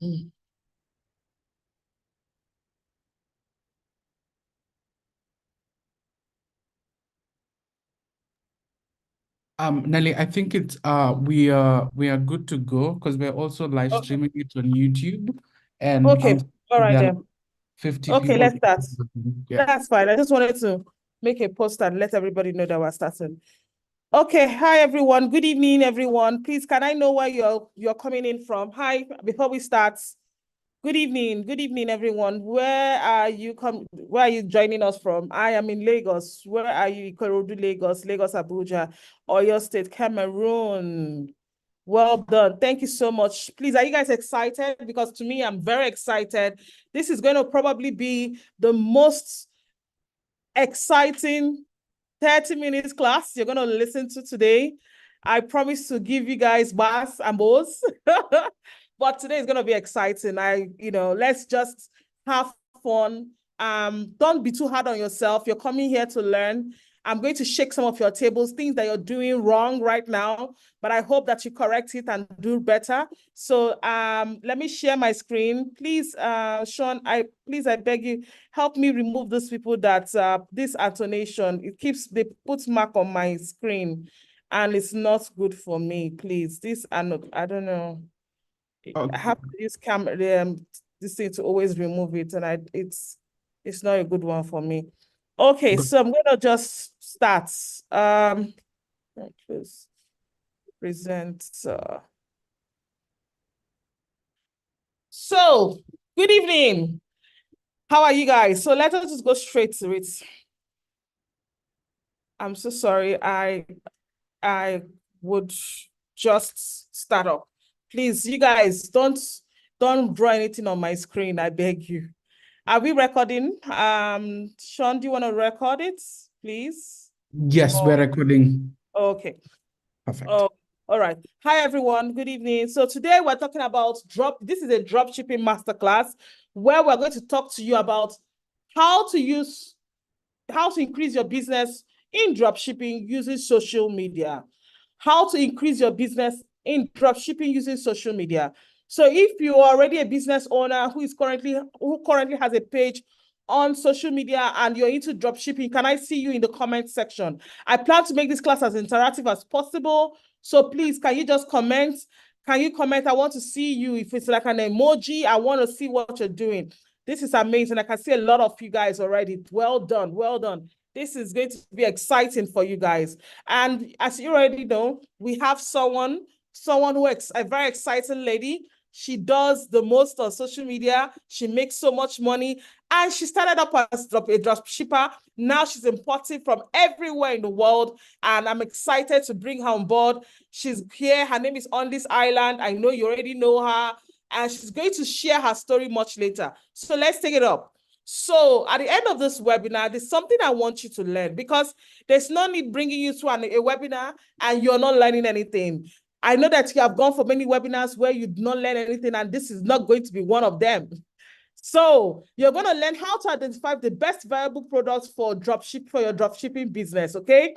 Mm. Nelly, I think it's we are good to go because we're also live Okay. streaming it on YouTube, and Okay. All right there are then. 50 Okay, people. let's start. Yeah. That's fine. I just wanted to make a post and let everybody know that we're starting. Okay. Hi everyone. Good evening, everyone. Please, can I know where you're coming in from? Hi, before we start. Good evening. Good evening, everyone. Where are you joining us from? I am in Lagos. Where are you? Ikorodu, Lagos, Lagos, Abuja, Oyo State, Cameroon. Well done. Thank you so much. Please, are you guys excited? Because to me, I'm very excited. This is going to probably be the most exciting 30 minutes class you're going to listen to today. I promise to give you guys bass and bows. But today is going to be exciting. Let's just have fun. Don't be too hard on yourself. You're coming here to learn. I'm going to shake some of your tables, things that you're doing wrong right now, but I hope that you correct it and do better. So let me share my screen. Please, Sean, I beg you, help me remove those people that this intonation, they put mark on my screen and it's not good for me, please. I don't know. I Okay. have to use this thing to always remove it, and it's not a good one for me. Okay, Good. so I'm gonna just start. Just present. So, good evening. How are you guys? So let us just go straight to it. I'm so sorry. I would just start up. Please, you guys, don't draw anything on my screen. I beg you. Are we recording? Sean, do you want to record it, please? Yes, we're Oh, recording. okay. Perfect. Oh, all right. Hi, everyone. Good evening. So today we're talking about this is a drop shipping masterclass where we're going to talk to you about how to increase your business in drop shipping using social media. How to increase your business in drop shipping using social media. So if you are already a business owner who currently has a page on social media and you're into drop shipping, can I see you in the comment section? I plan to make this class as interactive as possible. So please, can you just comment? Can you comment? I want to see you. If it's like an emoji, I want to see what you're doing. This is amazing. I can see a lot of you guys already. Well done. Well done. This is going to be exciting for you guys. And as you already know, we have someone a very exciting lady. She does the most on social media. She makes so much money. And she started up as a drop shipper. Now she's importing from everywhere in the world. And I'm excited to bring her on board. She's here. Her name is on this island. I know you already know her. And she's going to share her story much later. So let's take it up. So at the end of this webinar, there's something I want you to learn because there's no need bringing you to a webinar and you're not learning anything. I know that you have gone for many webinars where you did not learn anything, and this is not going to be one of them. So you're going to learn how to identify the best viable products for your dropshipping business, okay?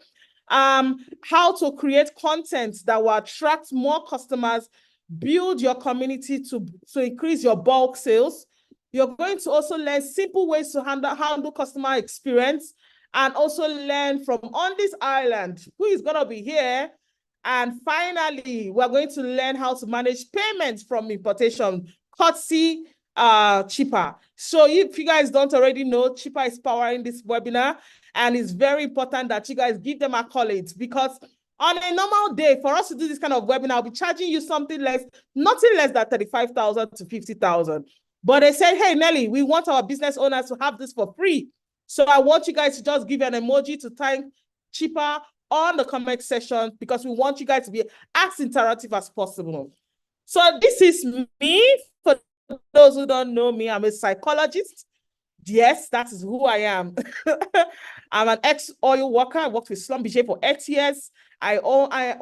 How to create content that will attract more customers, build your community to increase your bulk sales. You're going to also learn simple ways to handle customer experience and also learn from on this island who is going to be here. And finally, we're going to learn how to manage payments from importation, courtesy Cheaper. So if you guys don't already know, Cheaper is powering this webinar, and it's very important that you guys give them accolades because on a normal day, for us to do this kind of webinar, I'll be charging you nothing less than 35,000 to 50,000. But they said, hey, Nelly, we want our business owners to have this for free. So I want you guys to just give an emoji to thank Cheaper on the comment section because we want you guys to be as interactive as possible. So this is me. For those who don't know me, I'm a psychologist. Yes, that is who I am. I'm an ex-oil worker. I worked with Schlumberger for 8 years. I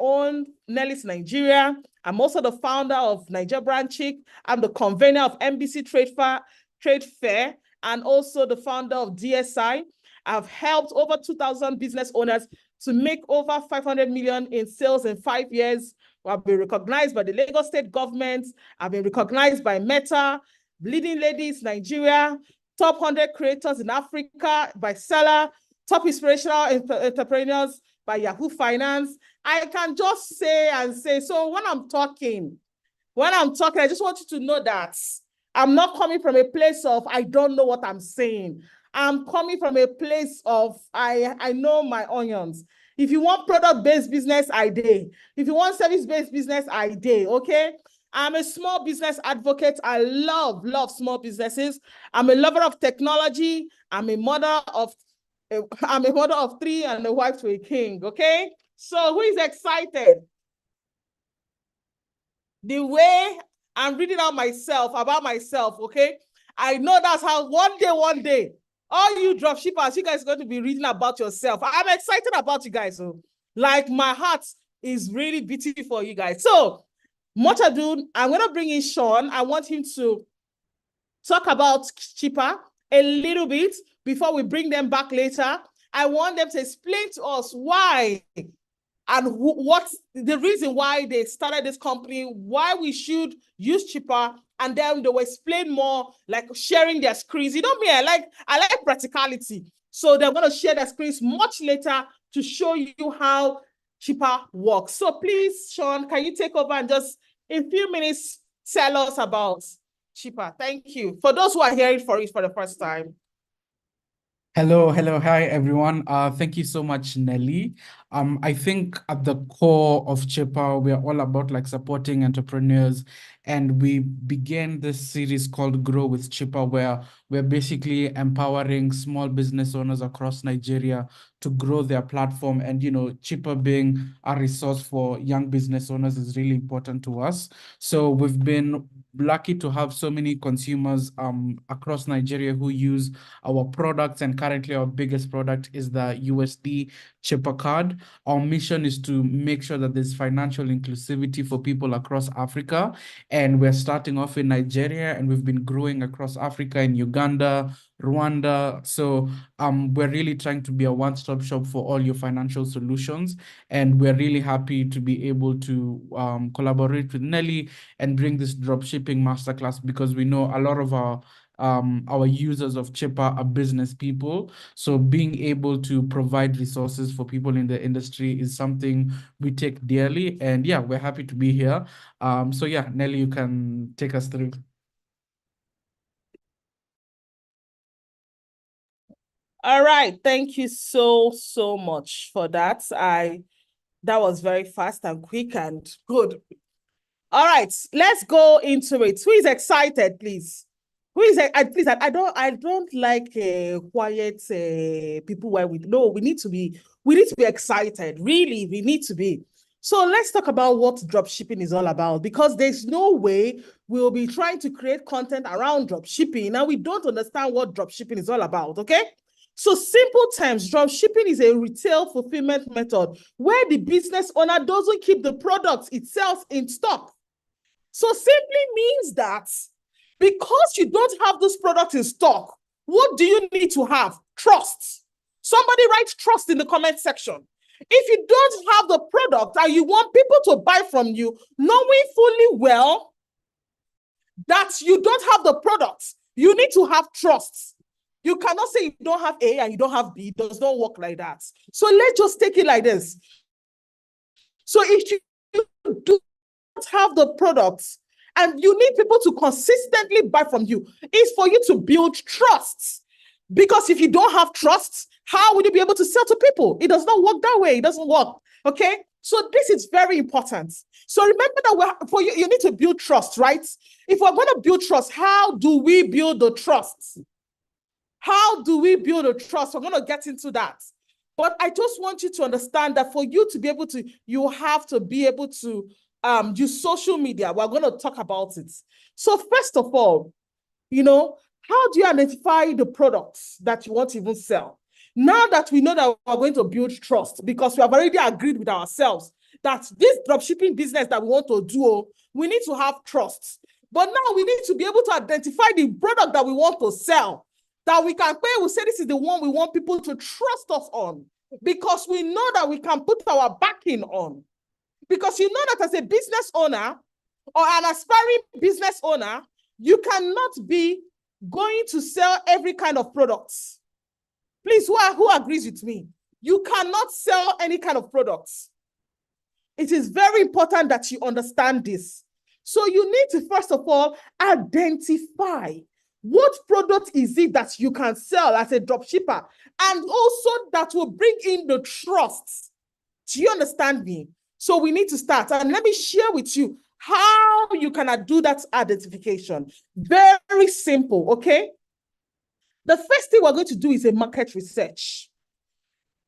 own Nellis Nigeria. I'm also the founder of Naija Brand Chick. I'm the convener of MBC Trade Fair, and also the founder of DSI. I've helped over 2,000 business owners to make over 500 million in sales in 5 years I've been recognized by the Lagos state government. I've been recognized by Meta, Leading Ladies Nigeria, top 100 creators in Africa by Seller, top inspirational entrepreneurs by Yahoo Finance. I can just say and say, so when I'm talking, I just want you to know that I'm not coming from a place of, I don't know what I'm saying. I'm coming from a place of, I know my onions. If you want product-based business, I did. If you want service-based business, I did, okay? I'm a small business advocate. I love small businesses. I'm a lover of technology. I'm a mother of 3 and a wife to a king, okay? So who is excited? The way I'm reading out about myself, okay? I know that's how one day, all you dropshippers, you guys are going to be reading about yourself. I'm excited about you guys. So, like, my heart is really beating for you guys. So, much ado, I'm going to bring in Sean. I want him to talk about Chipper a little bit before we bring them back later. I want them to explain to us why and what's the reason why they started this company, why we should use Chipper, and then they will explain more, like sharing their screens. You know me, I like practicality. So they're going to share their screens much later to show you how Chipper works. So please, Sean, can you take over and just in a few minutes tell us about Chipper? Thank you. For those who are hearing for it for the first time. Hello, hi everyone. Thank you so much, Nelly. I think at the core of Chipper, we are all about like supporting entrepreneurs, and we began this series called Grow with Chipper, where we're basically empowering small business owners across Nigeria to grow their platform. And Chipper being a resource for young business owners is really important to us. So we've been lucky to have so many consumers across Nigeria who use our products, and currently our biggest product is the USD Chipper card. Our mission is to make sure that there's financial inclusivity for people across Africa, and we're starting off in Nigeria, and we've been growing across Africa in Uganda, Rwanda. So we're really trying to be a one-stop shop for all your financial solutions, and we're really happy to be able to collaborate with Nelly and bring this dropshipping masterclass, because we know a lot of our users of Chipper are business people. So being able to provide resources for people in the industry is something we take dearly. And yeah, we're happy to be here. So yeah, Nelly, you can take us through. All right. Thank you so much for that. That was very fast and quick and good. All right, let's go into it. Who is excited, please? Who is please? I don't like quiet people where we need to be excited. Really, we need to be. So let's talk about what dropshipping is all about, because there's no way we'll be trying to create content around dropshipping and we don't understand what dropshipping is all about, okay? So simple terms, dropshipping is a retail fulfillment method where the business owner doesn't keep the product itself in stock. So simply means that because you don't have this product in stock, what do you need to have? Trust. Somebody write trust in the comment section. If you don't have the product and you want people to buy from you, knowing fully well that you don't have the product, you need to have trust. You cannot say you don't have A and you don't have B. It does not work like that. So let's just take it like this. So if you do have the products and you need people to consistently buy from you, is for you to build trust. Because if you don't have trust, how would you be able to sell to people? It does not work that way. It doesn't work. Okay. So this is very important. So remember that for you need to build trust, right? If we're going to build trust, how do we build the trust? How do we build a trust? We're going to get into that. But I just want you to understand that for you to be able to, you have to be able to use social media. We're going to talk about it. So first of all, how do you identify the products that you want to even sell? Now that we know that we're going to build trust, because we have already agreed with ourselves that this dropshipping business that we want to do, we need to have trust. But now we need to be able to identify the product that we want to sell, that we can pay. We say this is the one we want people to trust us on, because we know that we can put our backing on. Because you know that as a business owner or an aspiring business owner, you cannot be going to sell every kind of products. Please, who agrees with me? You cannot sell any kind of products. It is very important that you understand this. So you need to, first of all, identify what product is it that you can sell as a dropshipper, and also that will bring in the trust. Do you understand me? So we need to start. And let me share with you how you can do that identification. Very simple, okay? The first thing we're going to do is a market research.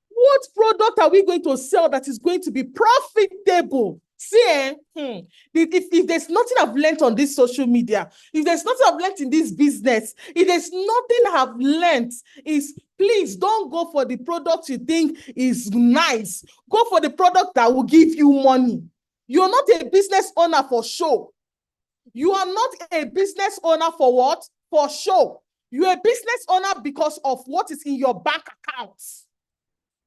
What product are we going to sell that is going to be profitable? See, if there's nothing I've learned on this social media, if there's nothing I've learned in this business, if there's nothing I've learned, is please don't go for the product you think is nice. Go for the product that will give you money. You're not a business owner for show. You are not a business owner for what? For show. You're a business owner because of what is in your bank accounts.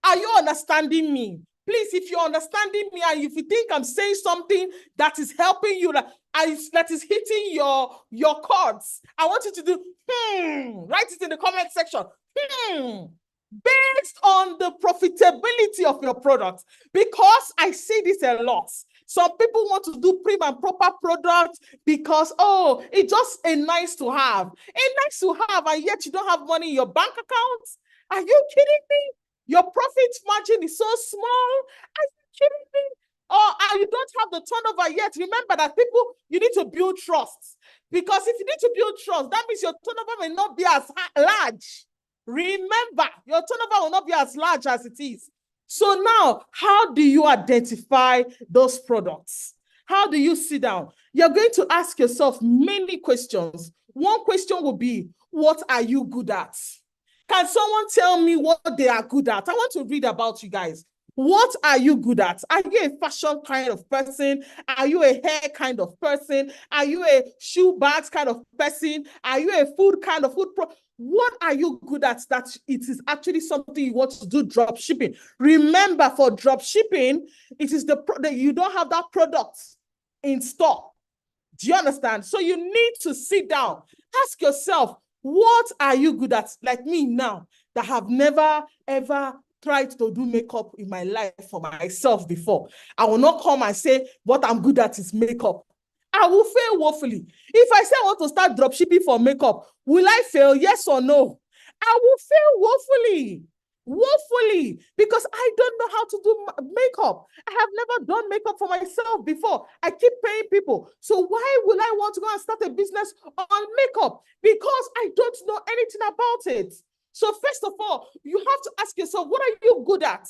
Are you understanding me? Please, if you're understanding me and if you think I'm saying something that is helping you, that is hitting your chords, I want you to do, write it in the comment section. Based on the profitability of your product, because I see this a lot. Some people want to do prim and proper products because, oh, it's just a nice to have. And yet you don't have money in your bank account? Are you kidding me? Your profit margin is so small. Are you kidding me? Or you don't have the turnover yet. Remember that you need to build trust. Because if you need to build trust, that means your turnover may not be as large. Remember, your turnover will not be as large as it is. So now, how do you identify those products? How do you sit down? You're going to ask yourself many questions. One question will be, what are you good at? Can someone tell me what they are good at? I want to read about you guys. What are you good at? Are you a fashion kind of person? Are you a hair kind of person? Are you a shoe bags kind of person? Are you a food kind of food pro? What are you good at that it is actually something you want to do drop shipping? Remember, for drop shipping, it is you don't have that product in store. Do you understand? So you need to sit down, ask yourself, what are you good at? Like me now, that have never, ever tried to do makeup in my life for myself before. I will not come and say what I'm good at is makeup. I will fail woefully. If I say I want to start dropshipping for makeup, will I fail? Yes or no? I will fail woefully. Woefully, because I don't know how to do makeup. I have never done makeup for myself before. I keep paying people. So why will I want to go and start a business on makeup? Because I don't know anything about it. So first of all, you have to ask yourself, what are you good at?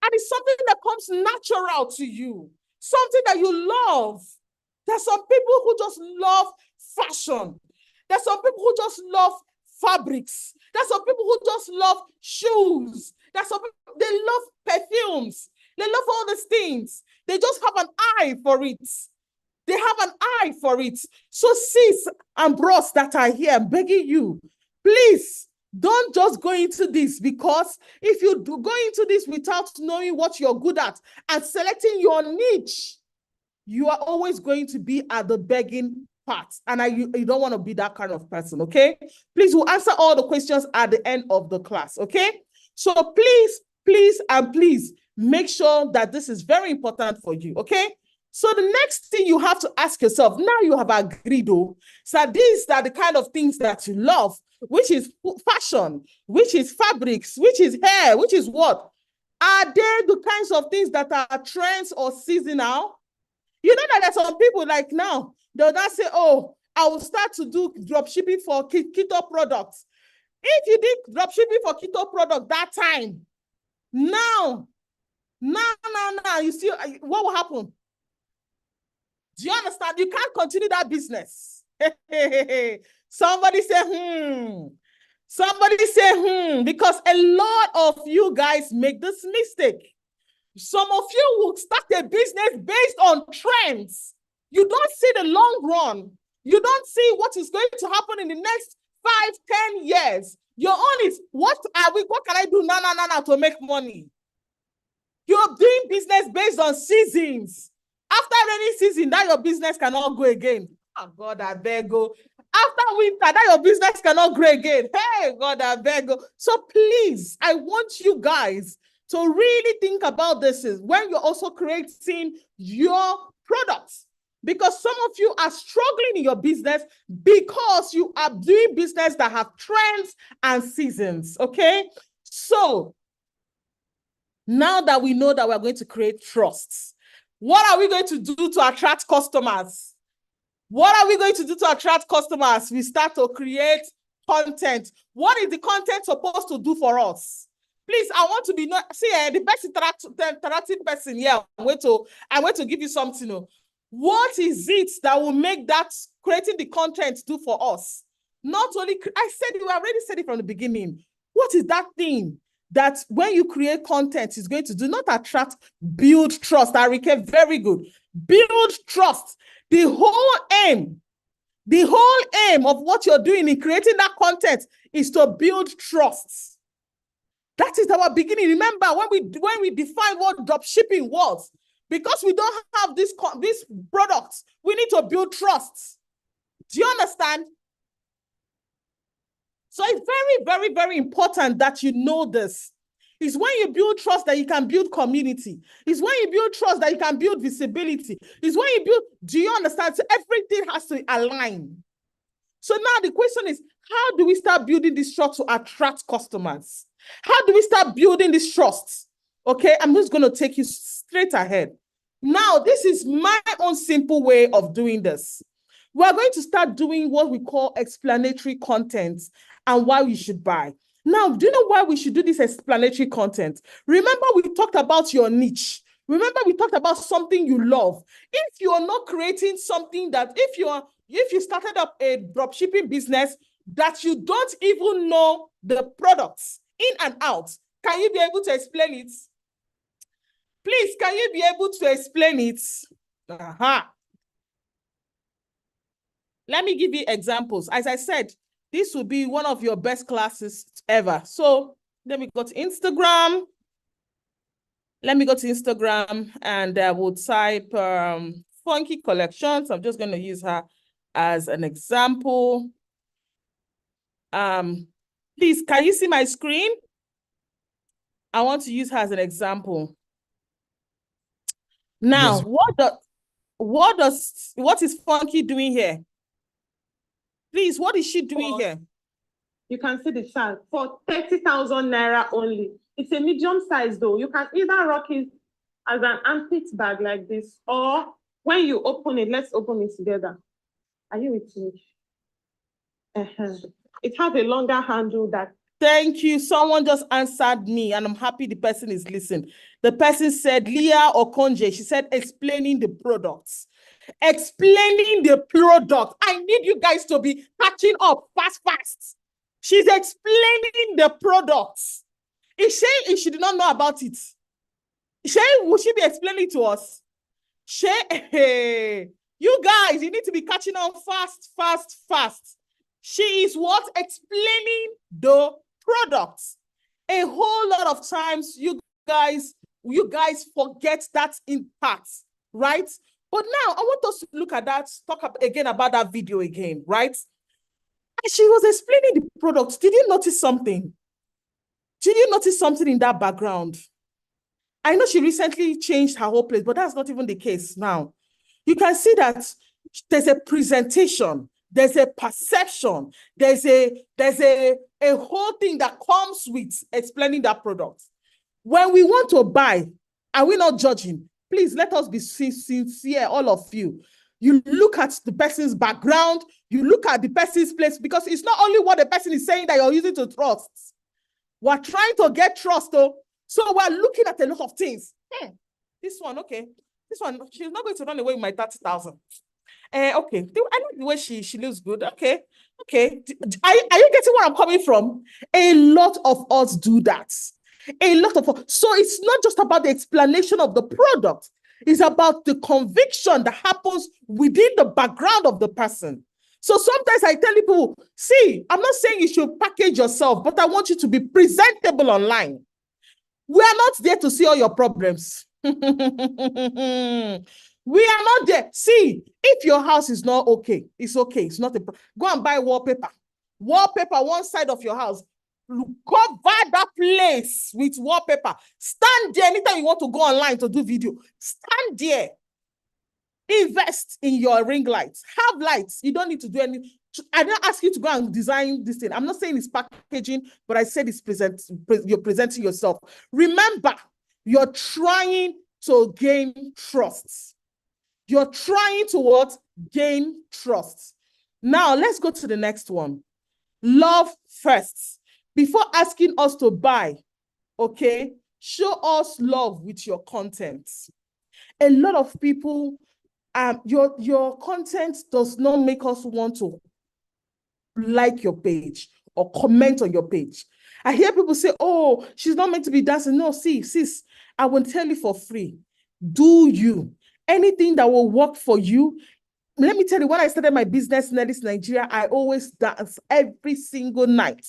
And it's something that comes natural to you, something that you love. There's some people who just love fashion. There's some people who just love fabrics. There's some people who just love shoes. There's some people, they love perfumes. They love all these things. They just have an eye for it. They have an eye for it. So sis and bros that are here, I'm begging you, please don't just go into this, because if you do go into this without knowing what you're good at and selecting your niche, you are always going to be at the begging part. And you don't want to be that kind of person, okay? Please, we'll answer all the questions at the end of the class, okay? So please make sure that this is very important for you, okay? So the next thing you have to ask yourself, now you have agreed, so these are the kind of things that you love, which is fashion, which is fabrics, which is hair, which is what? Are they the kinds of things that are trends or seasonal? You know that there's some people like now, they'll not say, oh, I will start to do dropshipping for keto products. If you did dropshipping for keto product that time, now, you see what will happen? Do you understand? You can't continue that business. Somebody say, Somebody say, because a lot of you guys make this mistake. Some of you will start a business based on trends. You don't see the long run. You don't see what is going to happen in the next 5, 10 years. Your own is, what can I do now to make money? You're doing business based on seasons. After rainy season, that your business cannot go again. Oh God, I beg go. After winter, that your business cannot grow again. Hey, God, I beg go. So please, I want you guys to really think about this when you're also creating your products. Because some of you are struggling in your business because you are doing business that have trends and seasons, okay? So now that we know that we're going to create trust, what are we going to do to attract customers? What are we going to do to attract customers? We start to create content. What is the content supposed to do for us? Please, I want to be the best interactive person here. I'm going to give you something. What is it that will make that creating the content do for us? Not only, we already said it from the beginning. What is that thing that when you create content is going to do? Not attract, build trust. Arike, very good. Build trust. The whole aim of what you're doing in creating that content is to build trust. That is our beginning. Remember, when we defined what dropshipping was, because we don't have these products, we need to build trust. Do you understand? So it's very, very, very important that you know this. It's when you build trust that you can build community. It's when you build trust that you can build visibility. It's when you build, do you understand? So everything has to align. So now the question is, how do we start building this trust to attract customers? How do we start building this trust? Okay, I'm just going to take you straight ahead. Now, this is my own simple way of doing this. We're going to start doing what we call explanatory content and why we should buy. Now, do you know why we should do this explanatory content? Remember, we talked about your niche. Remember, we talked about something you love. If you're not creating something that, if you started up a dropshipping business that you don't even know the products in and out, can you be able to explain it? Please, can you be able to explain it? Let me give you examples. As I said, this will be one of your best classes ever. So let me go to Instagram. Let me go to Instagram and we'll type Funky Collections. I'm just going to use her as an example. Please, can you see my screen? I want to use her as an example. Now, yes. What is Funky doing here? Please, what is she doing here? You can see the chart for 30,000 naira only. It's a medium size though. You can either rock it as an armpit bag like this, or when you open it, let's open it together. Are you with me? It has a longer handle that. Thank you. Someone just answered me, and I'm happy the person is listening. The person said, Leah Okonje, she said, explaining the products. Explaining the product. I need you guys to be catching up fast. She's explaining the products. If she did not know about it, would she be explaining to us? You guys, you need to be catching on fast. She is what? Explaining the products. A whole lot of times, you guys forget that in parts, right? But now I want us to look at that, talk again about that video again, right? And she was explaining the products. Did you notice something? Did you notice something in that background? I know she recently changed her whole place, but that's not even the case now. You can see that there's a presentation, there's a perception, there's a whole thing that comes with explaining that product. When we want to buy, are we not judging? Please let us be sincere, all of you. You look at the person's background, you look at the person's place, because it's not only what the person is saying that you're using to trust. We're trying to get trust, though. So we're looking at a lot of things. This one, okay. This one, she's not going to run away with my 30,000. Okay, I like the way she looks good. Okay. Are you getting where I'm coming from? A lot of us do that. So it's not just about the explanation of the product. It's about the conviction that happens within the background of the person. So sometimes I tell people, see, I'm not saying you should package yourself, but I want you to be presentable online. We are not there to see all your problems. We are not there. See, if your house is not okay, it's okay. It's not a problem. Go and buy wallpaper. Wallpaper, one side of your house. Cover that place with wallpaper. Stand there anytime you want to go online to do video. Stand there. Invest in your ring lights. Have lights. You don't need to do any. I didn't ask you to go and design this thing. I'm not saying it's packaging, but I said it's you're presenting yourself. Remember, you're trying to gain trust. You're trying to what? Gain trust. Now, let's go to the next one. Love first. Before asking us to buy, okay, show us love with your content. A lot of people, your content does not make us want to like your page or comment on your page. I hear people say, oh, she's not meant to be dancing. No, see, sis, I will tell you for free. Do you. Anything that will work for you. Let me tell you, when I started my business in Nigeria, I always dance every single night.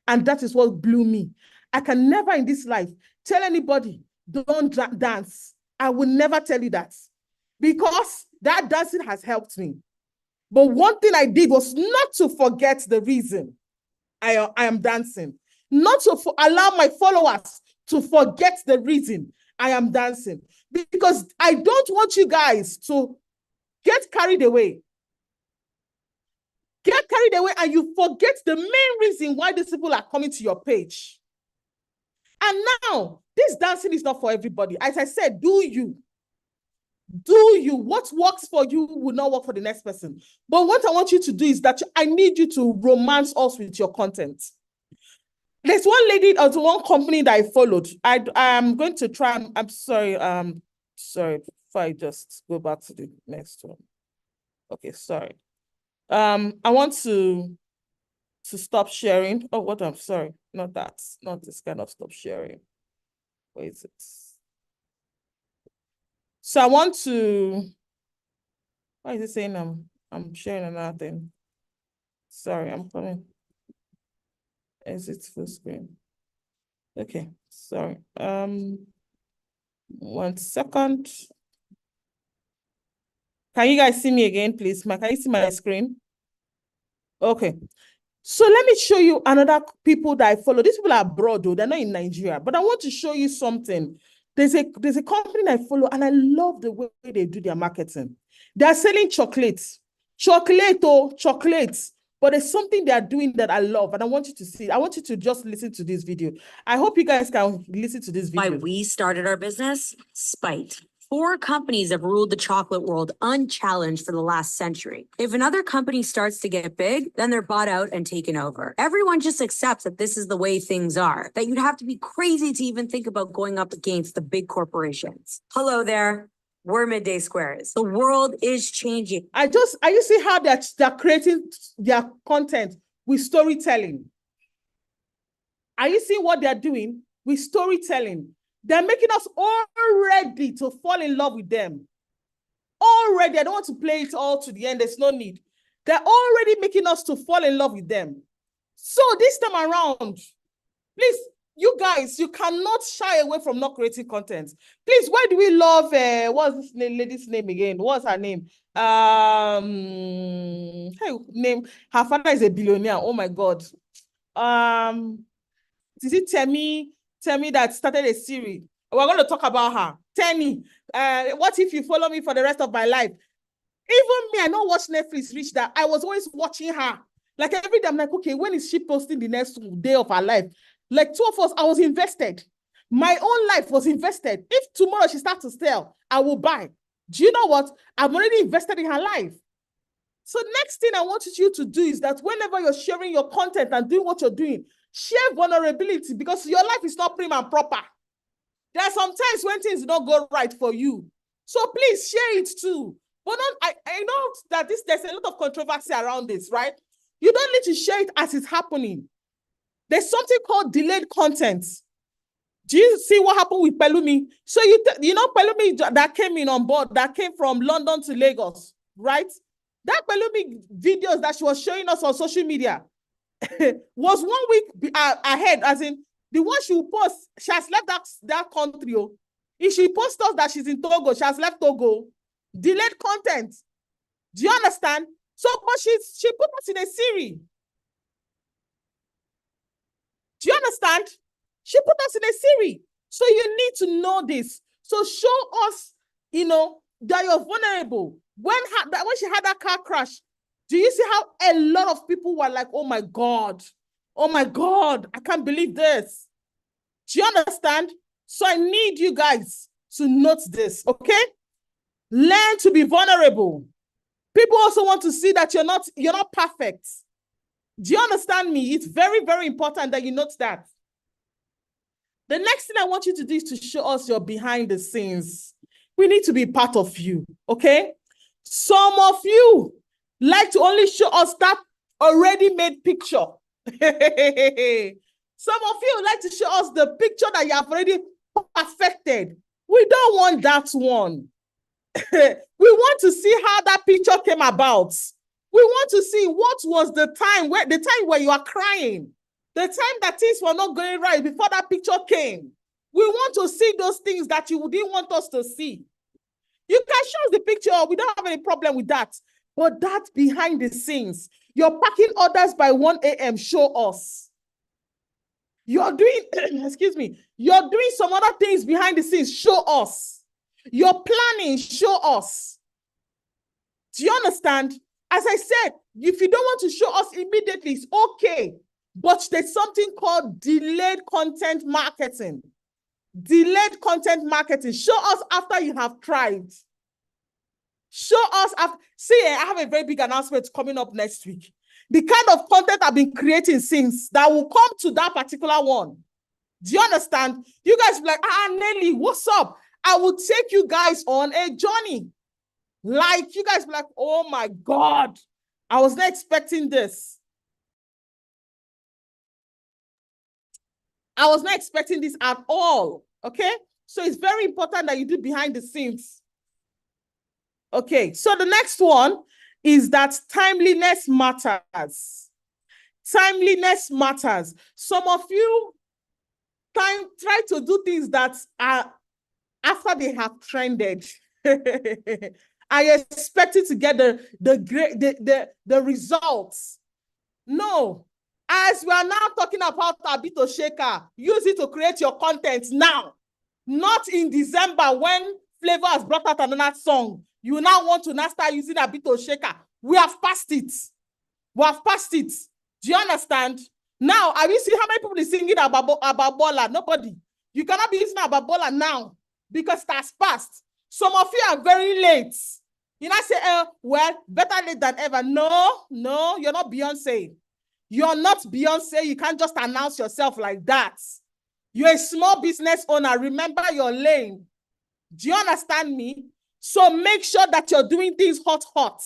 And that is what blew me. I can never in this life tell anybody, don't dance. I will never tell you that. Because that dancing has helped me. But one thing I did was not to forget the reason I am dancing. Not to allow my followers to forget the reason I am dancing. Because I don't want you guys to get carried away. Get carried away and you forget the main reason why these people are coming to your page. And now, this dancing is not for everybody. As I said, do you. Do you. What works for you will not work for the next person. But what I want you to do is that I need you to romance us with your content. There's one lady or one company that I followed. I'm going to try. I'm sorry. Sorry. If I just go back to the next one. Okay. Sorry. I want to stop sharing. Oh, what? I'm sorry. Not that. Not this kind of stop sharing. Where is it? So I want to. Why is it saying I'm sharing another thing? Sorry, I'm coming. Exit full screen. Okay, sorry. 1 second. Can you guys see me again, please? Can you see my screen? Okay. So let me show you another people that I follow. These people are abroad, though. They're not in Nigeria. But I want to show you something. There's a company I follow, and I love the way they do their marketing. They're selling chocolates. Chocolates. But there's something they are doing that I love, and I want you to see. I want you to just listen to this video. I hope you guys can listen to this video. Why we started our business? Spite. 4 companies have ruled the chocolate world unchallenged for the last century. If another company starts to get big, then they're bought out and taken over. Everyone just accepts that this is the way things are, that you'd have to be crazy to even think about going up against the big corporations. Hello there. We're Midday Squares. The world is changing. I you see how they're creating their content with storytelling. Are you seeing what they're doing with storytelling? They're making us already to fall in love with them. Already, I don't want to play it all to the end. There's no need. They're already making us to fall in love with them. So this time around, please, you guys, you cannot shy away from not creating content. Please, why do we love, what's this lady's name again? What's her name? Her father is a billionaire. Oh my God. Is it Temi that started a series? We're going to talk about her. Temi, what if you follow me for the rest of my life? Even me, I don't watch Netflix reach that. I was always watching her. Like every day, I'm like, okay, when is she posting the next day of her life? Like 2 of us, I was invested. My own life was invested. If tomorrow she starts to sell, I will buy. Do you know what? I'm already invested in her life. So next thing I want you to do is that whenever you're sharing your content and doing what you're doing, share vulnerability, because your life is not prim and proper. There are some times when things don't go right for you. So please share it too. But I know that there's a lot of controversy around this, right? You don't need to share it as it's happening. There's something called delayed content. Do you see what happened with Pelumi? So you know Pelumi that came in on board, that came from London to Lagos, right? That Pelumi videos that she was showing us on social media was 1 week ahead, as in The one she will post, she has left that country. Oh. If she posts us that she's in Togo, she has left Togo. Delayed content. Do you understand? So, but she put us in a series. Do you understand? She put us in a series. So you need to know this. So show us, you know, that you're vulnerable. When she had that car crash, do you see how a lot of people were like, oh my God, I can't believe this. Do you understand? So I need you guys to note this, okay? Learn to be vulnerable. People also want to see that you're not perfect. Do you understand me? It's very, very important that you note that. The next thing I want you to do is to show us your behind the scenes. We need to be part of you, okay? Some of you like to only show us that already made picture. Some of you like to show us the picture that you have already perfected. We don't want that one. We want to see how that picture came about. We want to see what was the time where you are crying, the time that things were not going right before that picture came. We want to see those things that you didn't want us to see. You can show us the picture. We don't have any problem with that. But that behind the scenes, you're packing orders by 1 a.m. Show us. You're doing, excuse me, you're doing some other things behind the scenes. Show us. You're planning. Show us. Do you understand? As I said, if you don't want to show us immediately, it's okay. But there's something called delayed content marketing. Delayed content marketing. Show us after you have tried. Show us after. See, I have a very big announcement coming up next week. The kind of content I've been creating since that will come to that particular one. Do you understand? You guys will be like, Nelly, what's up? I will take you guys on a journey. Like, you guys be like, oh my God, I was not expecting this. I was not expecting this at all, okay? So it's very important that you do behind the scenes. Okay, so the next one is that timeliness matters. Timeliness matters. Some of you try to do things that are after they have trended. I expected to get the results. No. As we are now talking about Abito Shaker, use it to create your content now. Not in December when Flavor has brought out another song. You now want to now start using Abito Shaker. We have passed it. We have passed it. Do you understand? Now, have you seen how many people are singing about Bola? Nobody. You cannot be using about Bola now because that's passed. Some of you are very late. You not say, well, better late than ever. No, you're not Beyonce. You're not Beyonce. You can't just announce yourself like that. You're a small business owner. Remember your lane. Do you understand me? So make sure that you're doing things hot.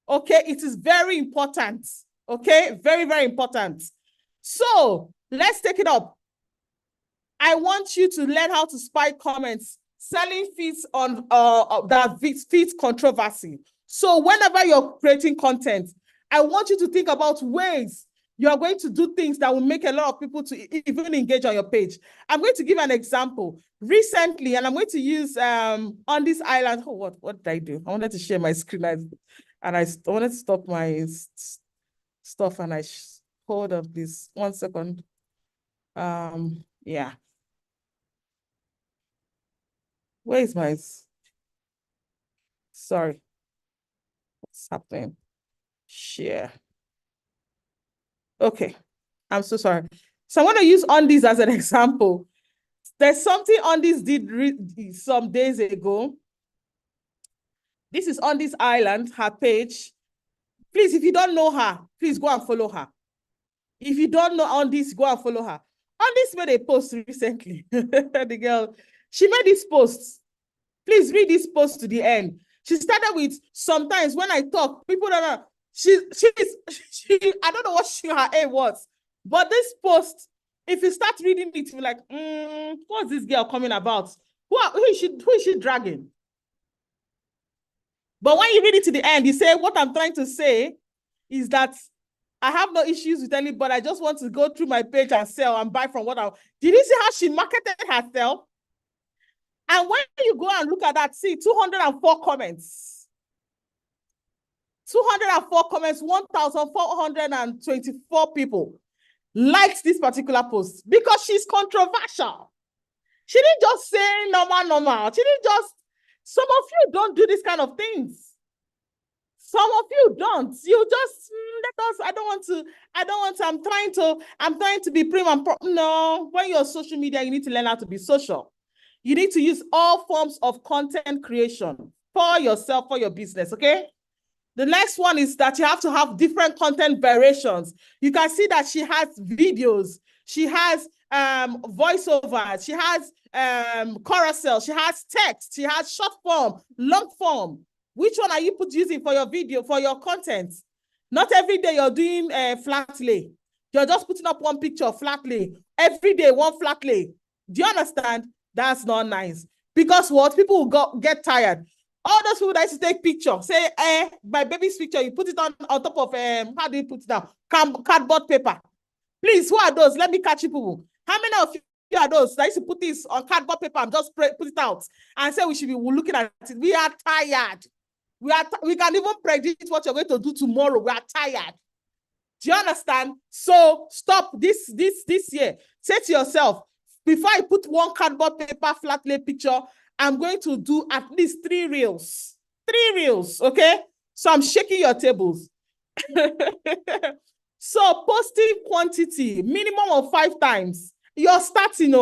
Okay, it is very important. Okay, very, very important. So let's take it up. I want you to learn how to spy comments. Selling feeds on that feeds controversy. So whenever you're creating content, I want you to think about ways you are going to do things that will make a lot of people to even engage on your page. I'm going to give an example. Recently, and I'm going to use on this island. Oh, what did I do? I wanted to share my screen and I wanted to stop my stuff and I hold up this 1 second. Yeah. Where is my, sorry, what's happening? Share. Okay, I'm so sorry. So I'm going to use Undies as an example. There's something Undies did some days ago. This is Undies Island, her page. Please, if you don't know her, please go and follow her. If you don't know Undies, go and follow her. Undies made a post recently. The girl, she made this post. Please read this post to the end. She started with, sometimes when I talk, people don't know. She I don't know what her aim was, but this post, if you start reading it, you're like, what's this girl coming about? Who is she dragging? But when you read it to the end, you say, what I'm trying to say is that I have no issues with anybody. I just want to go through my page and sell and buy from what I. Did you see how she marketed herself? And when you go and look at that, see 204 comments. 204 comments, 1,424 people liked this particular post because she's controversial. She didn't just say normal. She didn't just, some of you don't do this kind of things. Some of you don't. You just let us. I don't want to. I'm trying to be prim and proper. No, when you're on social media, you need to learn how to be social. You need to use all forms of content creation for yourself, for your business. Okay. The next one is that you have to have different content variations. You can see that she has videos. She has voiceovers. She has carousel. She has text. She has short form, long form. Which one are you using for your video, for your content? Not every day you're doing flat lay. You're just putting up one picture of flat lay. Every day, one flat lay. Do you understand? That's not nice. Because what? People will get tired. All those people that used to take picture, say, my baby's picture, you put it on top of, how do you put it down? Cardboard paper. Please, who are those? Let me catch you people. How many of you are those that used to put this on cardboard paper and just put it out and say we should be looking at it? We are tired. We can even predict what you're going to do tomorrow. We are tired. Do you understand? So stop this year. Say to yourself, before I put one cardboard paper flat lay picture, I'm going to do at least 3 reels. 3 reels, okay? So I'm shaking your tables. So posting quantity, minimum of 5 times. You're starting,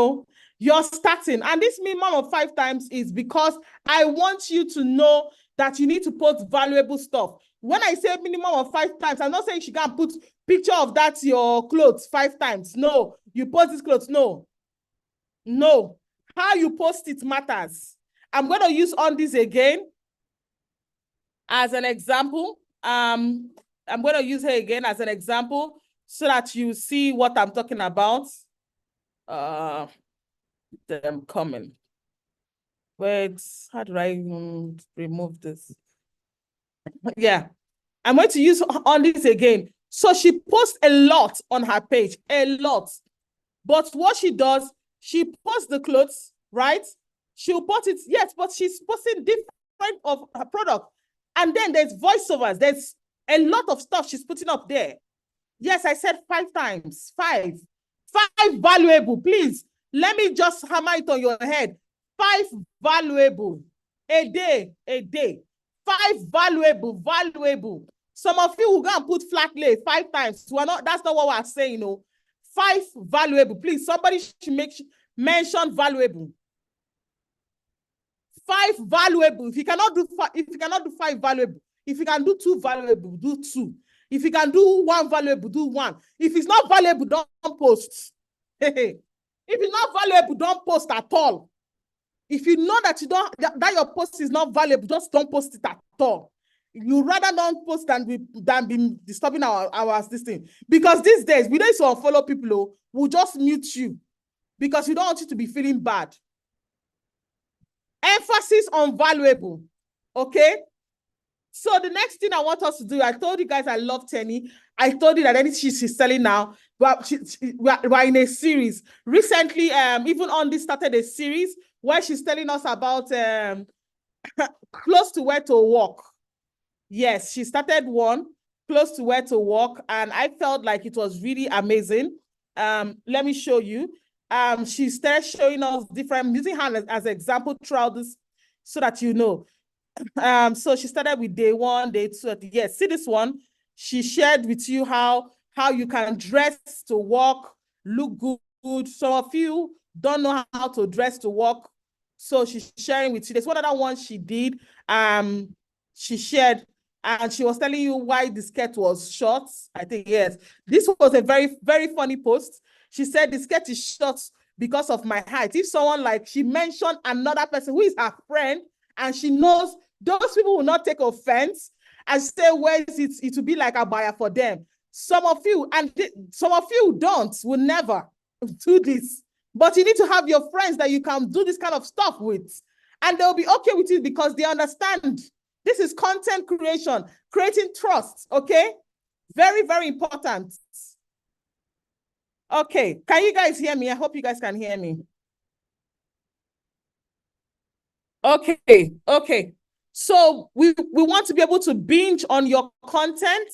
you're starting. And this minimum of 5 times is because I want you to know that you need to post valuable stuff. When I say minimum of 5 times, I'm not saying she can put picture of that your clothes 5 times. No, you post this clothes. No. How you post it matters. I'm going to use on this again as an example. I'm going to use her again as an example so that you see what I'm talking about. Them coming. Wait, how do I remove this? Yeah, I'm going to use on this again. So she posts a lot on her page, a lot. But what she does, she posts the clothes, right? She'll post it, yes, but she's posting different of her product. And then there's voiceovers. There's a lot of stuff she's putting up there. Yes, I said 5 times. 5 valuable, please. Let me just hammer it on your head. 5 valuable a day. 5 valuable. Some of you will go and put flat lay 5 times. That's not what we're saying, 5 valuable. Please, somebody should mention valuable. 5 valuable. If you cannot do 5 valuable, if you can do 2 valuable, do 2. If you can do 1 valuable, do 1. If it's not valuable, don't post. If it's not valuable, don't post at all. If you know that that your post is not valuable, just don't post it at all. You rather not post than be disturbing our this thing. Because these days, we don't unfollow people, we'll just mute you because we don't want you to be feeling bad. Emphasis on valuable. Okay. So the next thing I want us to do, I told you guys I love Tenny. I told you that anything she's selling now, but we're in a series. Recently, even on this started a series where she's telling us about close to where to walk. Yes, she started one, close to where to walk, and I felt like it was really amazing. Let me show you. She started showing us different, using her as an example throughout this so that you know. So she started with day 1, day 2. Yes, see this one. She shared with you how you can dress to walk, look good. Some of you don't know how to dress to walk, so she's sharing with you. There's one other one she did. She shared, and she was telling you why the skirt was short. I think yes, this was a very, very funny post. She said the skirt is short because of my height. If someone she mentioned another person who is her friend, and she knows those people will not take offense and say, where is it? It will be like a buyer for them. Some of you, and some of you will never do this. But you need to have your friends that you can do this kind of stuff with. And they'll be okay with it because they understand this is content creation, creating trust, okay? Very, very important. Okay, can you guys hear me? I hope you guys can hear me. Okay. So we want to be able to binge on your content.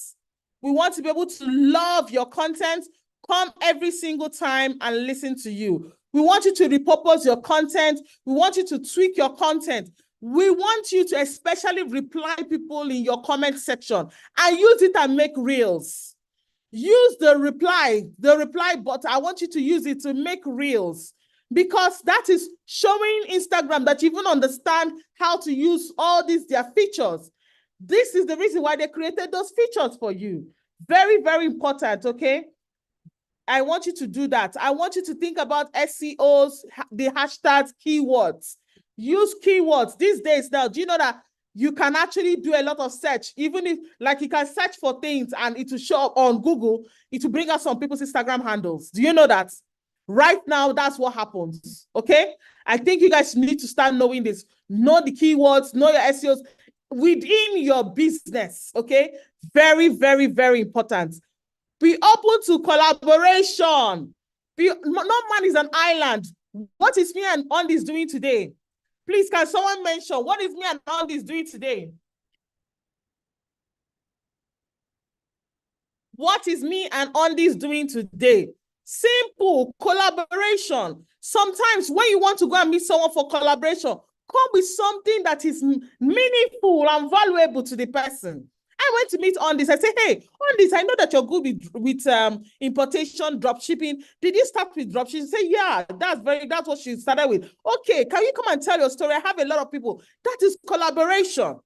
We want to be able to love your content, come every single time and listen to you. We want you to repurpose your content. We want you to tweak your content. We want you to especially reply people in your comment section and use it and make reels. Use the reply button. I want you to use it to make reels, because that is showing Instagram that you even understand how to use all these their features. This is the reason why they created those features for you. Very, very important, okay? I want you to do that. I want you to think about SEOs, the hashtags, keywords. Use keywords. These days now, do you know that you can actually do a lot of search? Even if, like, you can search for things and it will show up on Google, it will bring us some people's Instagram handles. Do you know that? Right now, that's what happens, okay? I think you guys need to start knowing this. Know the keywords, know your SEOs within your business, okay? Very, very, very important. Be open to collaboration. No man is an island. What is me and Andy's doing today? Please, can someone mention what is me and Andy's doing today? What is me and Andy's doing today? Simple collaboration. Sometimes when you want to go and meet someone for collaboration, come with something that is meaningful and valuable to the person. I went to meet Ondis. I said, hey, Ondis, I know that you're good with importation, dropshipping. Did you start with dropshipping? She said, yeah, that's what she started with. Okay, can you come and tell your story? I have a lot of people. That is collaboration.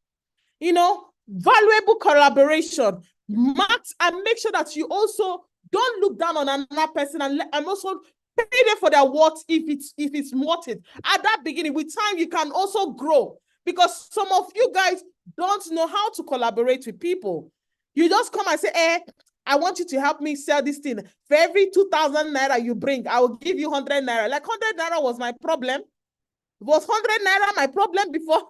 You know, valuable collaboration. Marks and make sure that you also don't look down on another person and also pay them for their worth if it's worth it. At that beginning, with time, you can also grow, because some of you guys don't know how to collaborate with people. You just come and say, I want you to help me sell this thing. For every 2,000 naira you bring, I will give you 100 naira. Like 100 naira was my problem. Was 100 naira my problem before?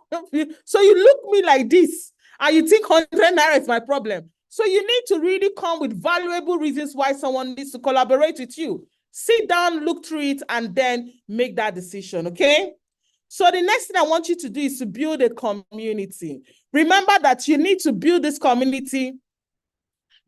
So you look me like this and you think 100 naira is my problem. So you need to really come with valuable reasons why someone needs to collaborate with you. Sit down, look through it, and then make that decision, okay? So the next thing I want you to do is to build a community. Remember that you need to build this community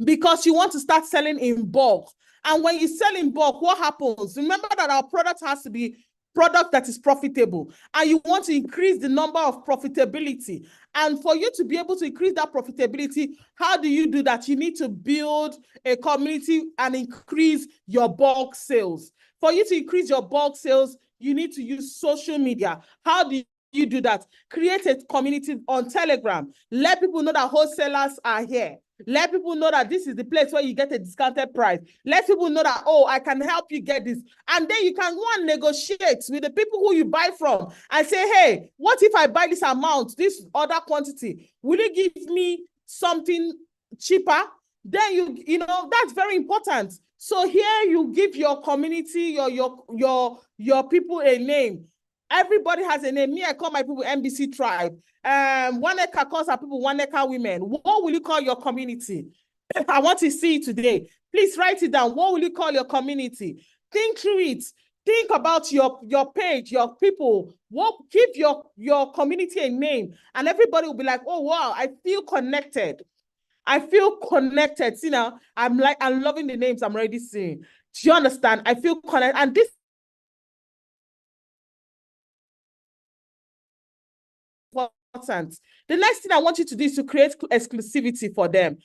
because you want to start selling in bulk. And when you sell in bulk, what happens? Remember that our product has to be product that is profitable, and you want to increase the number of profitability. And for you to be able to increase that profitability, how do you do that? You need to build a community and increase your bulk sales. For you to increase your bulk sales, you need to use social media. How do you do that? Create a community on Telegram. Let people know that wholesalers are here. Let people know that this is the place where you get a discounted price. Let people know that, oh, I can help you get this. And then you can go and negotiate with the people who you buy from and say, hey, what if I buy this amount, this other quantity? Will you give me something cheaper? Then you know, that's very important. So here you give your community, your people a name. Everybody has a name. Me, I call my people MBC Tribe. One Acre calls our people One Acre Women. What will you call your community? I want to see it today. Please write it down. What will you call your community? Think through it. Think about your page, your people. Give your community a name, and everybody will be like, oh wow, I feel connected. I feel connected. See now, I'm loving the names I'm already seeing. Do you understand? I feel connected, and this important. The next thing I want you to do is to create exclusivity for them.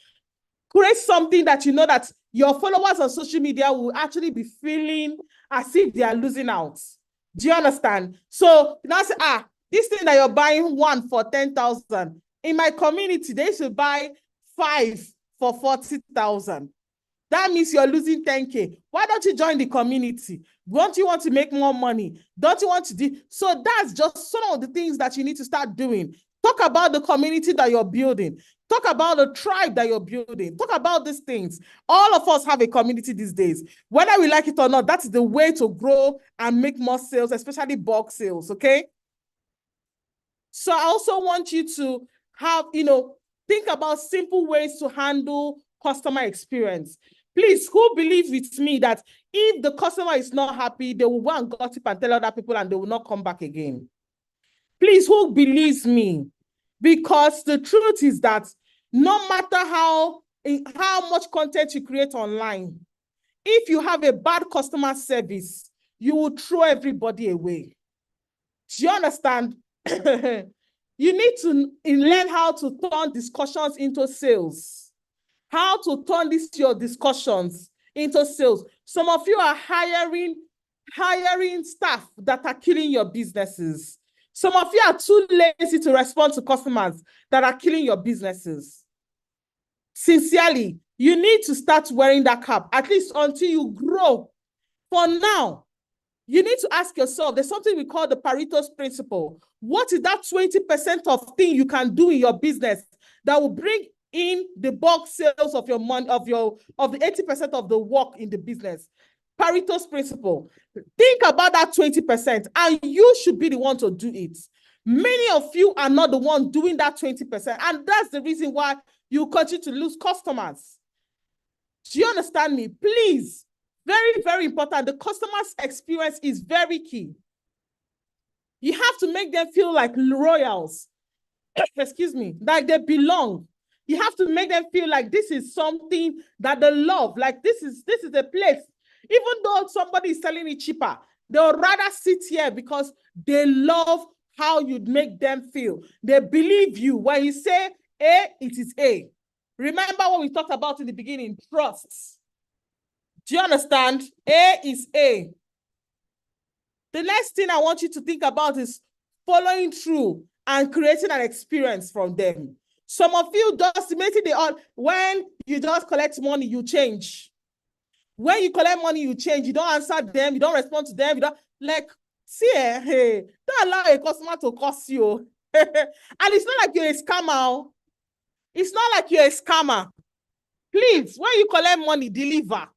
Create something that you know that your followers on social media will actually be feeling as if they are losing out. Do you understand? So now say, this thing that you're buying one for 10,000. In my community, they should buy 5 for 40,000. That means you're losing 10K. Why don't you join the community? Don't you want to make more money? Don't you want to do? So that's just some of the things that you need to start doing. Talk about the community that you're building. Talk about the tribe that you're building. Talk about these things. All of us have a community these days. Whether we like it or not, that's the way to grow and make more sales, especially bulk sales, okay? So I also want you to have, think about simple ways to handle customer experience. Please, who believes with me that if the customer is not happy, they will go and gossip and tell other people and they will not come back again? Please, who believes me? Because the truth is that no matter how much content you create online, if you have a bad customer service, you will throw everybody away. Do you understand? You need to learn how to turn discussions into sales. How to turn your discussions into sales. Some of you are hiring staff that are killing your businesses. Some of you are too lazy to respond to customers that are killing your businesses. Sincerely, you need to start wearing that cap, at least until you grow. For now, you need to ask yourself, there's something we call the Pareto's principle. What is that 20% of thing you can do in your business that will bring in the bulk sales of your money, of the 80% of the work in the business? Pareto's principle. Think about that 20%, and you should be the one to do it. Many of you are not the one doing that 20%, and that's the reason why you continue to lose customers. Do you understand me? Please, very, very important. The customer's experience is very key. You have to make them feel like royals. Excuse me, like they belong. You have to make them feel like this is something that they love. Like this is a place. Even though somebody is selling it cheaper, they'll rather sit here because they love how you make them feel. They believe you. When you say A, it is A. Remember what we talked about in the beginning, trust. Do you understand? A is A. The next thing I want you to think about is following through and creating an experience from them. Some of you just immediately, when you just collect money, you change. When you collect money, you change. You don't answer them. You don't respond to them. You don't, like, see, hey, don't allow a customer to curse you. And it's not like you're a scammer. It's not like you're a scammer. Please, when you collect money, deliver.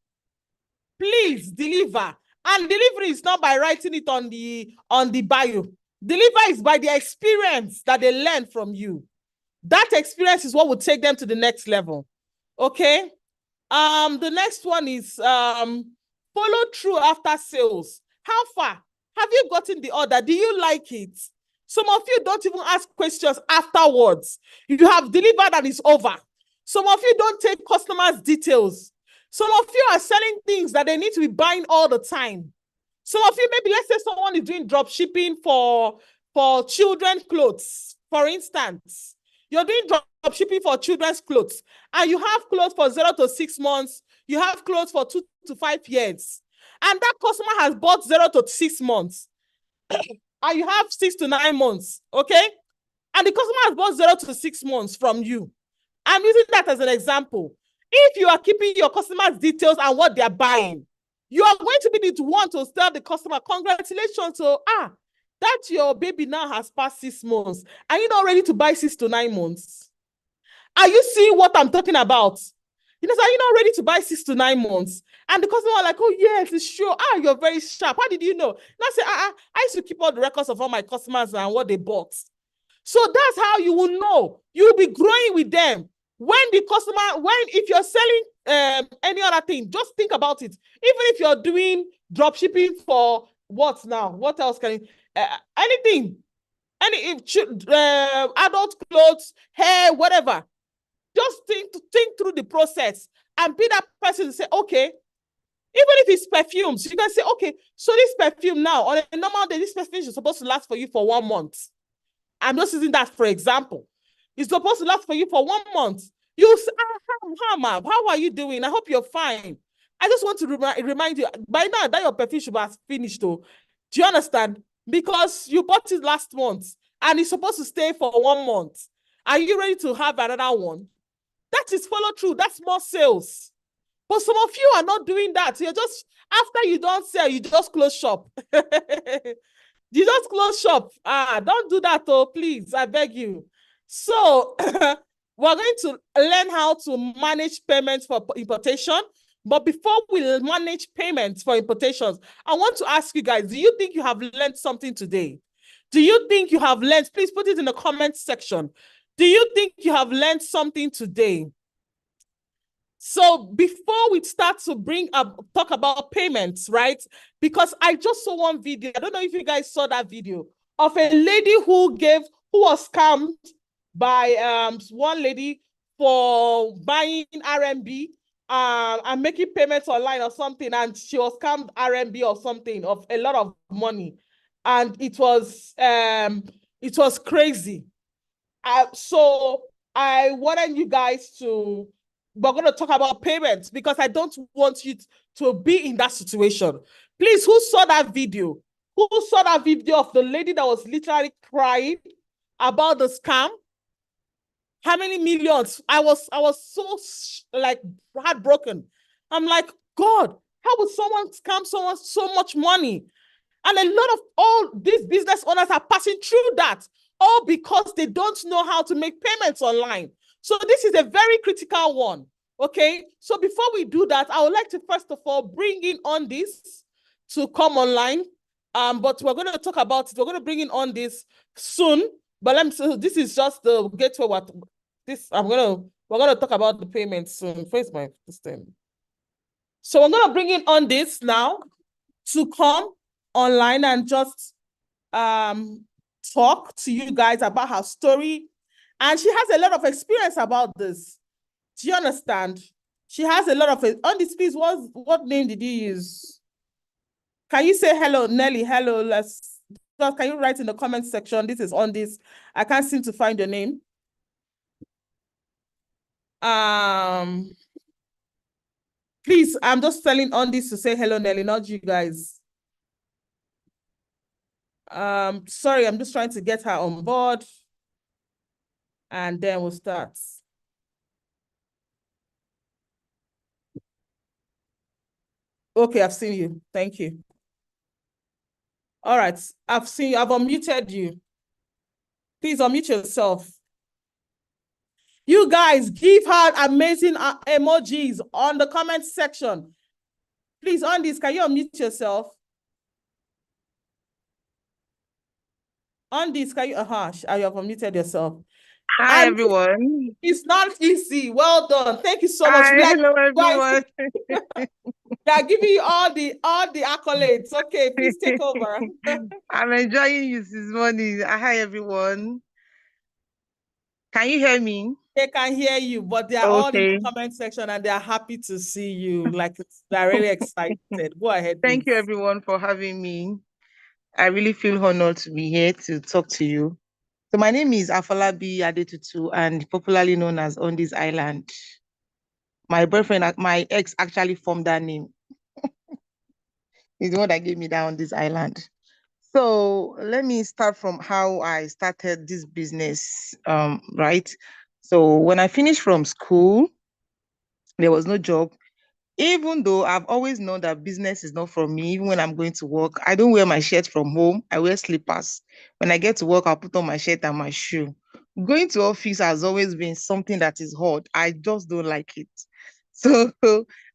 Please deliver. And delivery is not by writing it on the bio. Deliver is by the experience that they learn from you. That experience is what will take them to the next level. Okay? The next one is follow through after sales. How far? Have you gotten the order? Do you like it? Some of you don't even ask questions afterwards. You have delivered and it's over. Some of you don't take customers' details. Some of you are selling things that they need to be buying all the time. Some of you, maybe let's say someone is doing drop shipping for children's clothes, for instance. You're doing drop shipping for children's clothes, and you have clothes for 0 to 6 months. You have clothes for 2 to 5 years. And that customer has bought 0 to 6 months. And you have 6 to 9 months, okay? And the customer has bought 0 to 6 months from you. I'm using that as an example. If you are keeping your customers' details and what they're buying, you are going to be the one to tell the customer, congratulations, so that your baby now has passed 6 months. Are you not ready to buy 6 to 9 months? Are you seeing what I'm talking about? You know, so are you not ready to buy 6 to 9 months? And the customer are like, oh, yes, it's sure. You're very sharp. How did you know? And I say, I used to keep all the records of all my customers and what they bought. So that's how you will know. You'll be growing with them. If you're selling any other thing, just think about it. Even if you're doing drop shipping for what now? What else can you, anything, adult clothes, hair, whatever. Just think through the process and be that person to say, okay, even if it's perfumes, you can say, okay, so this perfume now, on a normal day, this perfume is supposed to last for you for 1 month. I'm just using that for example. It's supposed to last for you for 1 month. You say, how are you doing? I hope you're fine. I just want to remind you, by now that your perfume should have finished though. Do you understand? Because you bought it last month and it's supposed to stay for 1 month. Are you ready to have another one? That is follow through. That's more sales. But some of you are not doing that. You're just, after you don't sell, you just close shop. You just close shop. Don't do that, oh, please. I beg you. So we're going to learn how to manage payments for importation. But before we manage payments for importations, I want to ask you guys, do you think you have learned something today? Do you think you have learned? Please put it in the comment section. Do you think you have learned something today? So before we start to talk about payments, right? Because I just saw one video. I don't know if you guys saw that video of a lady who was scammed by one lady for buying RMB and making payments online or something, and she was scammed RMB or something of a lot of money, and it was crazy. So I wanted you guys to, we're going to talk about payments because I don't want you to be in that situation. Please, who saw that video? Who saw that video of the lady that was literally crying about the scam? How many millions? I was so like heartbroken. I'm like, God, how would someone scam someone so much money? And a lot of all these business owners are passing through that, all because they don't know how to make payments online. So this is a very critical one. Okay. So before we do that, I would like to first of all bring in on this to come online. But we're going to talk about it. We're going to bring in on this soon. But let me say, this is just the gateway. We're going to talk about the payments soon. Where's my this thing? So I'm going to bring in on this now to come online and just talk to you guys about her story. And she has a lot of experience about this. Do you understand? She has a lot of it. On this piece, what name did you use? Can you say hello, Nelly? Hello, can you write in the comment section? This is on this. I can't seem to find your name. Please, I'm just telling on this to say hello, Nelly, not you guys. Sorry, I'm just trying to get her on board. And then we'll start. Okay, I've seen you. Thank you. All right, I've seen you. I've unmuted you. Please unmute yourself. You guys, give her amazing emojis on the comment section. Please, on this, can you unmute yourself? On this, can you, you have unmuted yourself. Hi, everyone. It's not easy. Well done. Thank you so much. Hi, hello, everyone. They're giving you all the accolades. Okay, please take over. I'm enjoying you this morning. Hi, everyone. Can you hear me? They can hear you, but they are all in the comment section and they are happy to see you. Like, they're really excited. Go ahead, Thank you, everyone, for having me. I really feel honored to be here to talk to you. So my name is Afolabi Adetutu and popularly known as On This Island. My boyfriend, my ex actually formed that name. He's the one that gave me that On This Island. So let me start from how I started this business, right? So when I finished from school, there was no job. Even though I've always known that business is not for me, even when I'm going to work, I don't wear my shirt from home. I wear slippers. When I get to work, I'll put on my shirt and my shoe. Going to office has always been something that is hard. I just don't like it. So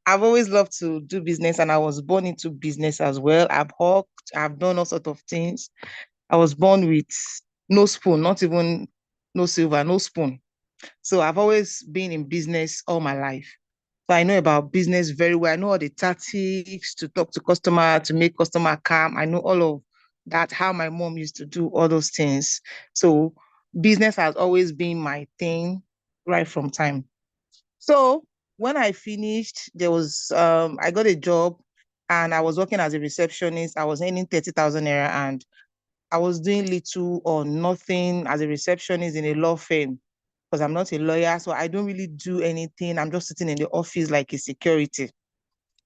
I've always loved to do business, and I was born into business as well. I've worked, I've done all sorts of things. I was born with no spoon, not even no silver, no spoon. So I've always been in business all my life. So I know about business very well. I know all the tactics to talk to customer, to make customer calm. I know all of that, how my mom used to do all those things. So business has always been my thing right from time. So when I finished, there was I got a job and I was working as a receptionist. I was earning 30,000 naira and I was doing little or nothing as a receptionist in a law firm because I'm not a lawyer. So I don't really do anything. I'm just sitting in the office like a security.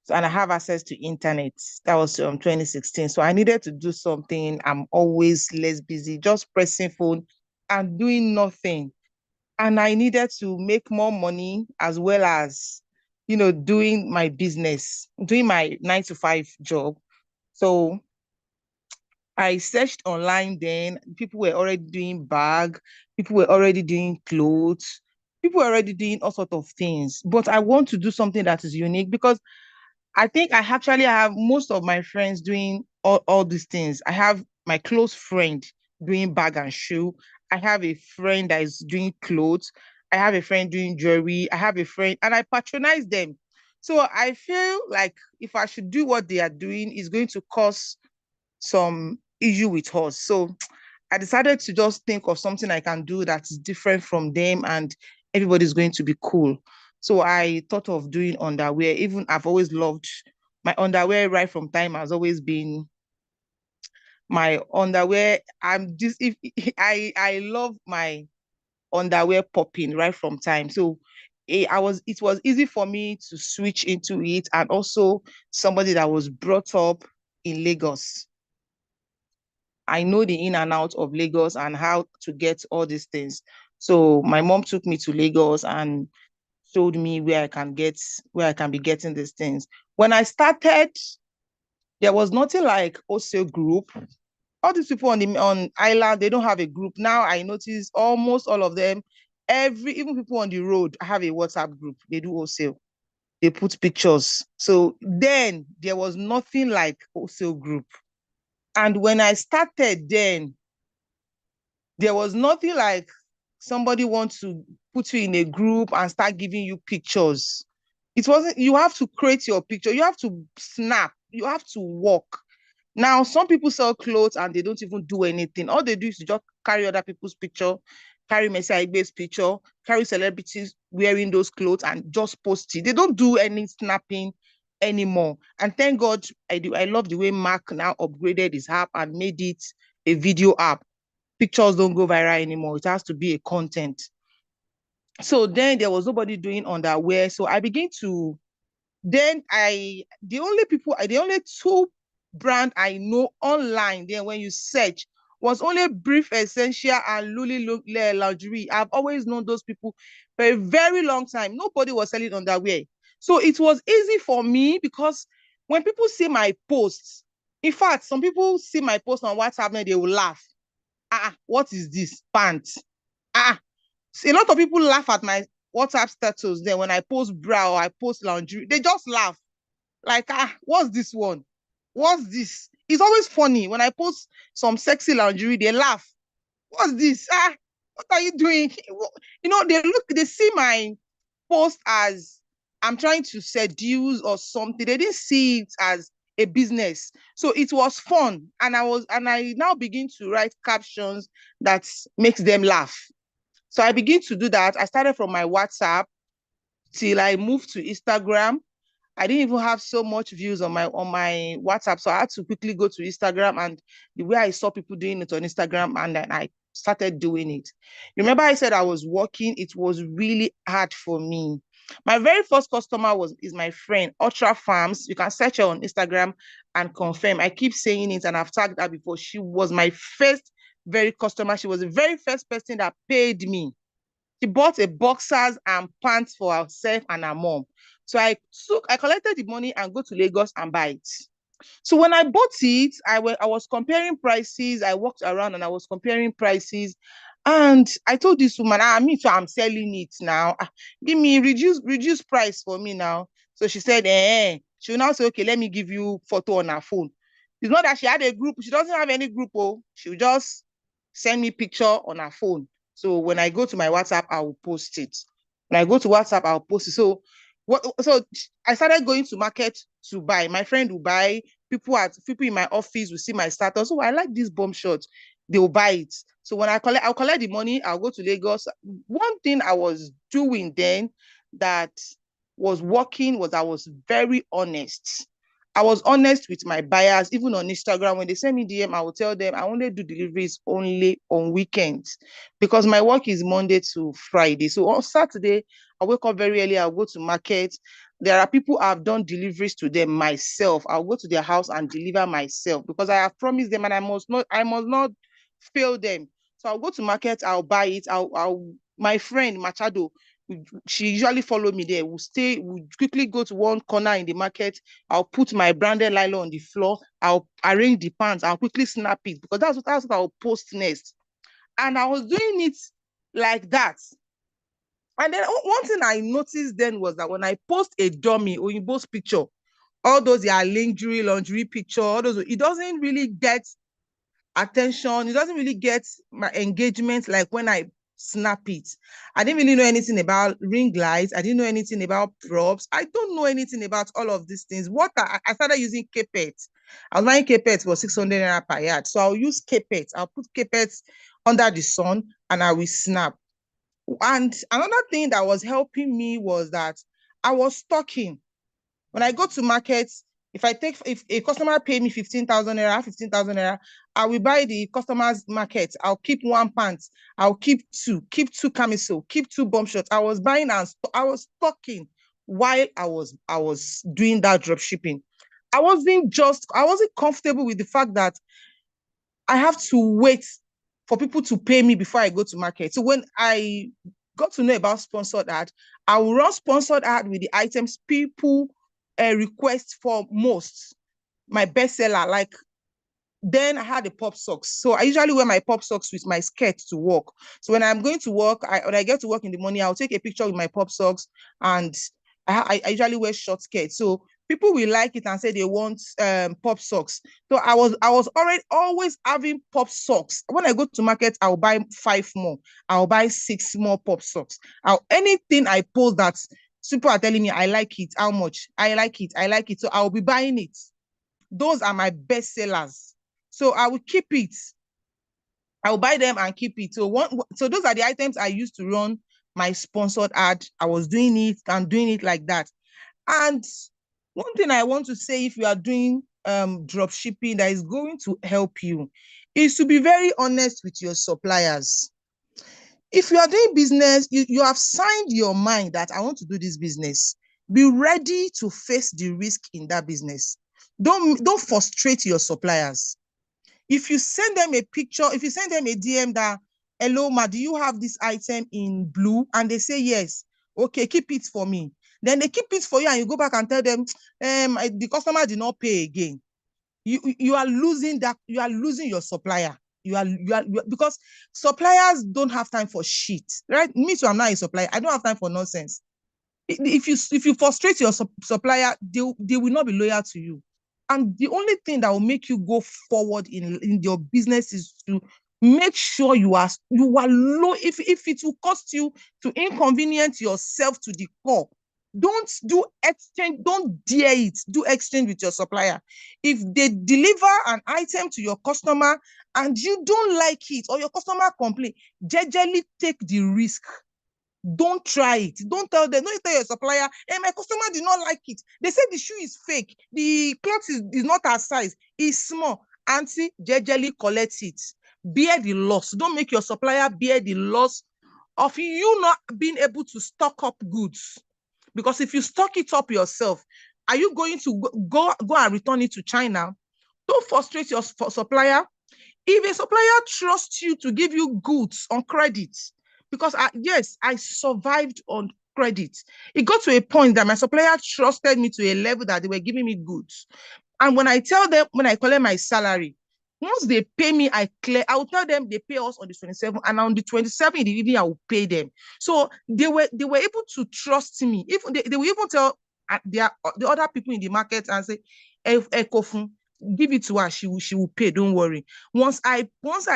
So, and I have access to internet. That was 2016. So I needed to do something. I'm always less busy, just pressing phone and doing nothing. And I needed to make more money as well as, doing my business, doing my 9 to 5 job. So I searched online then. People were already doing bag. People were already doing clothes. People were already doing all sorts of things. But I want to do something that is unique because I think I actually have most of my friends doing all these things. I have my close friend doing bag and shoe. I have a friend that is doing clothes. I have a friend doing jewelry. I have a friend, and I patronize them. So I feel like if I should do what they are doing, it's going to cause some issue with us. So I decided to just think of something I can do that is different from them and everybody's going to be cool. So I thought of doing underwear. Even I've always loved my underwear right from time has always been my underwear. I'm just if I love my underwear popping right from time. So it was easy for me to switch into it, and also somebody that was brought up in Lagos. I know the in and out of Lagos and how to get all these things. So my mom took me to Lagos and showed me where I can be getting these things. When I started, there was nothing like wholesale group. All these people on island, they don't have a group. Now I notice almost all of them, even people on the road have a WhatsApp group. They do wholesale. They put pictures. So then there was nothing like wholesale group. And when I started then, there was nothing like somebody wants to put you in a group and start giving you pictures. It wasn't, you have to create your picture. You have to snap. You have to walk. Now, some people sell clothes and they don't even do anything. All they do is to just carry other people's picture, carry Messi Aigbe's picture, carry celebrities wearing those clothes and just post it. They don't do any snapping anymore. And thank God, I love the way Mark now upgraded his app and made it a video app. Pictures don't go viral anymore. It has to be a content. So then there was nobody doing underwear. So I began to, the only two brand I know online then when you search was only Brief Essential and Luli Lingerie. I've always known those people for a very long time. Nobody was selling underwear. So it was easy for me because when people see my posts, in fact, some people see my post on WhatsApp and they will laugh. What is this? Pants. A lot of people laugh at my WhatsApp status then when I post bra or I post lingerie. They just laugh. Like, what's this one? What's this? It's always funny. When I post some sexy lingerie, they laugh. What's this? What are you doing? They see my post as I'm trying to seduce or something. They didn't see it as a business. So it was fun. And I now begin to write captions that makes them laugh. So I begin to do that. I started from my WhatsApp till I moved to Instagram. I didn't even have so much views on my WhatsApp. So I had to quickly go to Instagram, and the way I saw people doing it on Instagram, and then I started doing it. Remember I said I was working, it was really hard for me. My very first customer is my friend, Ultra Farms. You can search her on Instagram and confirm. I keep saying it and I've tagged her before. She was my first very customer. She was the very first person that paid me. She bought a boxers and pants for herself and her mom. So I collected the money and go to Lagos and buy it. So when I bought it, I was comparing prices. I walked around and I was comparing prices. And I told this woman, me too, I'm selling it now. Give me reduce price for me now. So she said, She will now say, okay, let me give you photo on her phone. It's not that she had a group. She doesn't have any group. She will just send me picture on her phone. So when I go to my WhatsApp, I will post it. When I go to WhatsApp, I'll post it. So I started going to market to buy. My friend will buy. People in my office will see my status. Oh, I like this bomb shot. They will buy it. So when I'll collect the money, I'll go to Lagos. One thing I was doing then that was working was I was very honest. I was honest with my buyers, even on Instagram. When they send me DM, I will tell them I only do deliveries only on weekends because my work is Monday to Friday. So on Saturday, I wake up very early. I'll go to market. There are people I've done deliveries to them myself. I'll go to their house and deliver myself because I have promised them and I must not fail them. So I'll go to market. I'll buy it. My friend Machado, she usually follow me there. We'll quickly go to one corner in the market. I'll put my branded nylon on the floor. I'll arrange the pants. I'll quickly snap it because that's what I'll post next. And I was doing it like that. And then one thing I noticed then was that when I post a dummy or you post picture, all those are lingerie picture, all those, it doesn't really get attention. It doesn't really get my engagement like when I snap it. I didn't really know anything about ring lights. I didn't know anything about props. I don't know anything about all of these things. What I started using carpets. I was buying carpets for 600 naira per yard. So I'll use carpets. I'll put carpets under the sun and I will snap. And another thing that was helping me was that I was stocking. When I go to markets, if a customer pay me 15,000 naira, I will buy the customer's market. I'll keep one pants. I'll keep two camisole, keep two bomb shots. I was buying and I was stocking while I was doing that drop shipping. I wasn't comfortable with the fact that I have to wait for people to pay me before I go to market. So when I got to know about sponsored ad, I will run sponsored ad with the items people request for most. My bestseller, like then I had the pop socks. So I usually wear my pop socks with my skirt to work. So when I'm going to work, when I get to work in the morning, I'll take a picture with my pop socks, and I usually wear short skirts. So people will like it and say they want pop socks. So I was always having pop socks. When I go to market, I'll buy 5 more. I'll buy 6 more pop socks. Anything I post that people are telling me I like it, how much? I like it. So I'll be buying it. Those are my best sellers. So I will keep it. I will buy them and keep it. So those are the items I used to run my sponsored ad. I was doing it and doing it like that. And one thing I want to say, if you are doing drop shipping that is going to help you, is to be very honest with your suppliers. If you are doing business, you have signed your mind that I want to do this business. Be ready to face the risk in that business. Don't frustrate your suppliers. If you send them a picture, if you send them a DM that, hello, ma, do you have this item in blue? And they say yes. Okay, keep it for me. Then they keep it for you and you go back and tell them, the customer did not pay again. You are losing that. You are losing your supplier. Because suppliers don't have time for shit, right? Me too, I'm not a supplier. I don't have time for nonsense. If you frustrate your supplier, they will not be loyal to you. And the only thing that will make you go forward in your business is to make sure you are low. If it will cost you to inconvenience yourself to the core, don't do exchange. Don't dare it. Do exchange with your supplier. If they deliver an item to your customer and you don't like it, or your customer complain, jejely take the risk. Don't try it. Don't tell your supplier, hey, my customer did not like it. They say the shoe is fake. The cloth is not our size. It's small. Auntie, jejely collect it. Bear the loss. Don't make your supplier bear the loss of you not being able to stock up goods. Because if you stock it up yourself, are you going to go and return it to China? Don't frustrate your supplier. If a supplier trusts you to give you goods on credit, because I survived on credit. It got to a point that my supplier trusted me to a level that they were giving me goods. And when I tell them, when I collect my salary, once they pay me, I will tell them they pay us on the 27th, and on the 27th in the evening, I will pay them. So they were able to trust me. If they will even tell the other people in the market and say, Kofun, give it to her, she will pay, don't worry. Once I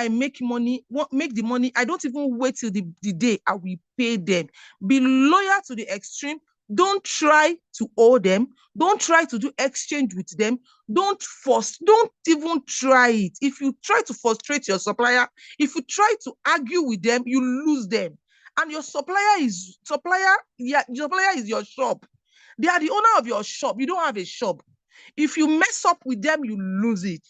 make the money, I don't even wait till the day I will pay them. Be loyal to the extreme. Don't try to owe them. Don't try to do exchange with them. Don't even try it. If you try to frustrate your supplier, if you try to argue with them, you lose them. And your supplier is your shop. They are the owner of your shop. You don't have a shop. If you mess up with them, you lose it.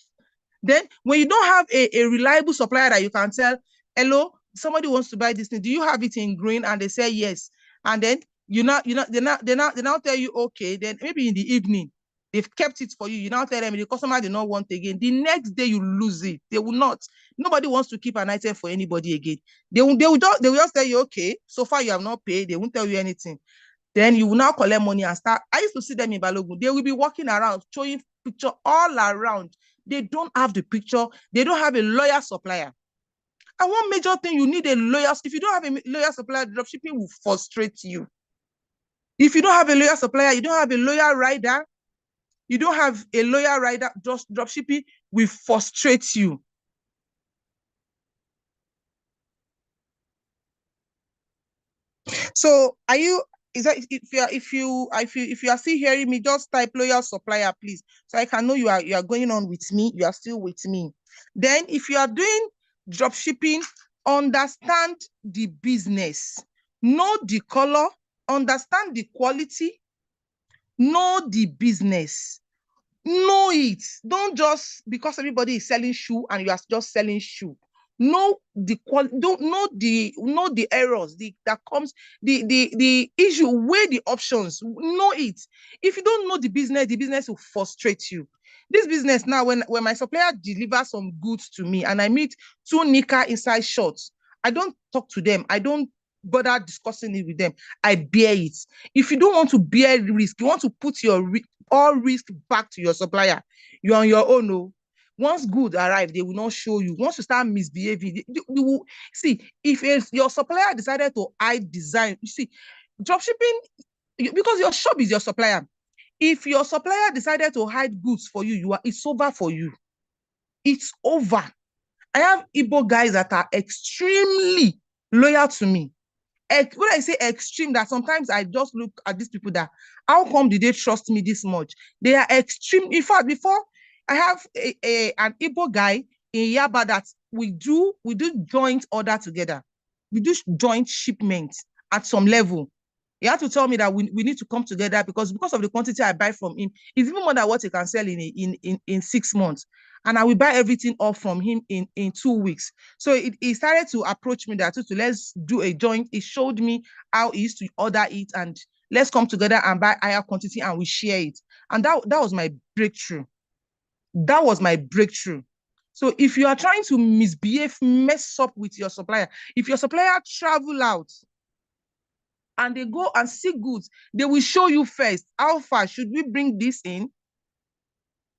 Then when you don't have a reliable supplier that you can tell, hello, somebody wants to buy this thing, do you have it in green? And they say yes. And then they now tell you, okay, then maybe in the evening, they've kept it for you. You now tell them the customer did not want again. The next day you lose it. They will not. Nobody wants to keep an item for anybody again. They will just tell you, okay, so far you have not paid. They won't tell you anything. Then you will now collect money and start. I used to see them in Balogun. They will be walking around, showing picture all around. They don't have the picture. They don't have a loyal supplier. And one major thing, you need a loyal. If you don't have a loyal supplier, dropshipping will frustrate you. If you don't have a loyal supplier, you don't have a loyal rider, just dropshipping will frustrate you. So are you, is that if you are still hearing me, just type loyal supplier, please. So I can know you are going on with me, you are still with me. Then if you are doing drop shipping, understand the business, know the color, understand the quality, know the business. Know it. Don't just because everybody is selling shoe and you are just selling shoe. Know the quality. Don't know the errors that comes the issue. Weigh the options. Know it. If you don't know the business will frustrate you. This business now, when my supplier delivers some goods to me and I meet two knicker inside shorts, I don't talk to them. I don't bother discussing it with them. I bear it. If you don't want to bear risk, you want to put your all risk back to your supplier, you're on your own. No. Once good arrive, they will not show you. Once you start misbehaving, you will see. If your supplier decided to hide design, you see, dropshipping, because your shop is your supplier. If your supplier decided to hide goods for you, it's over for you. It's over. I have Igbo guys that are extremely loyal to me. When I say extreme, that sometimes I just look at these people that, how come did they trust me this much? They are extreme. In fact, before I have an Igbo guy in Yaba that we do joint order together. We do joint shipment at some level. He had to tell me that we need to come together because of the quantity I buy from him, it's even more than what he can sell in 6 months. And I will buy everything off from him in 2 weeks. So he started to approach me that to let's do a joint. He showed me how he used to order it and let's come together and buy higher quantity and we share it. And that was my breakthrough. That was my breakthrough. So if you are trying to misbehave, mess up with your supplier, if your supplier travel out and they go and see goods, they will show you first, how far should we bring this in?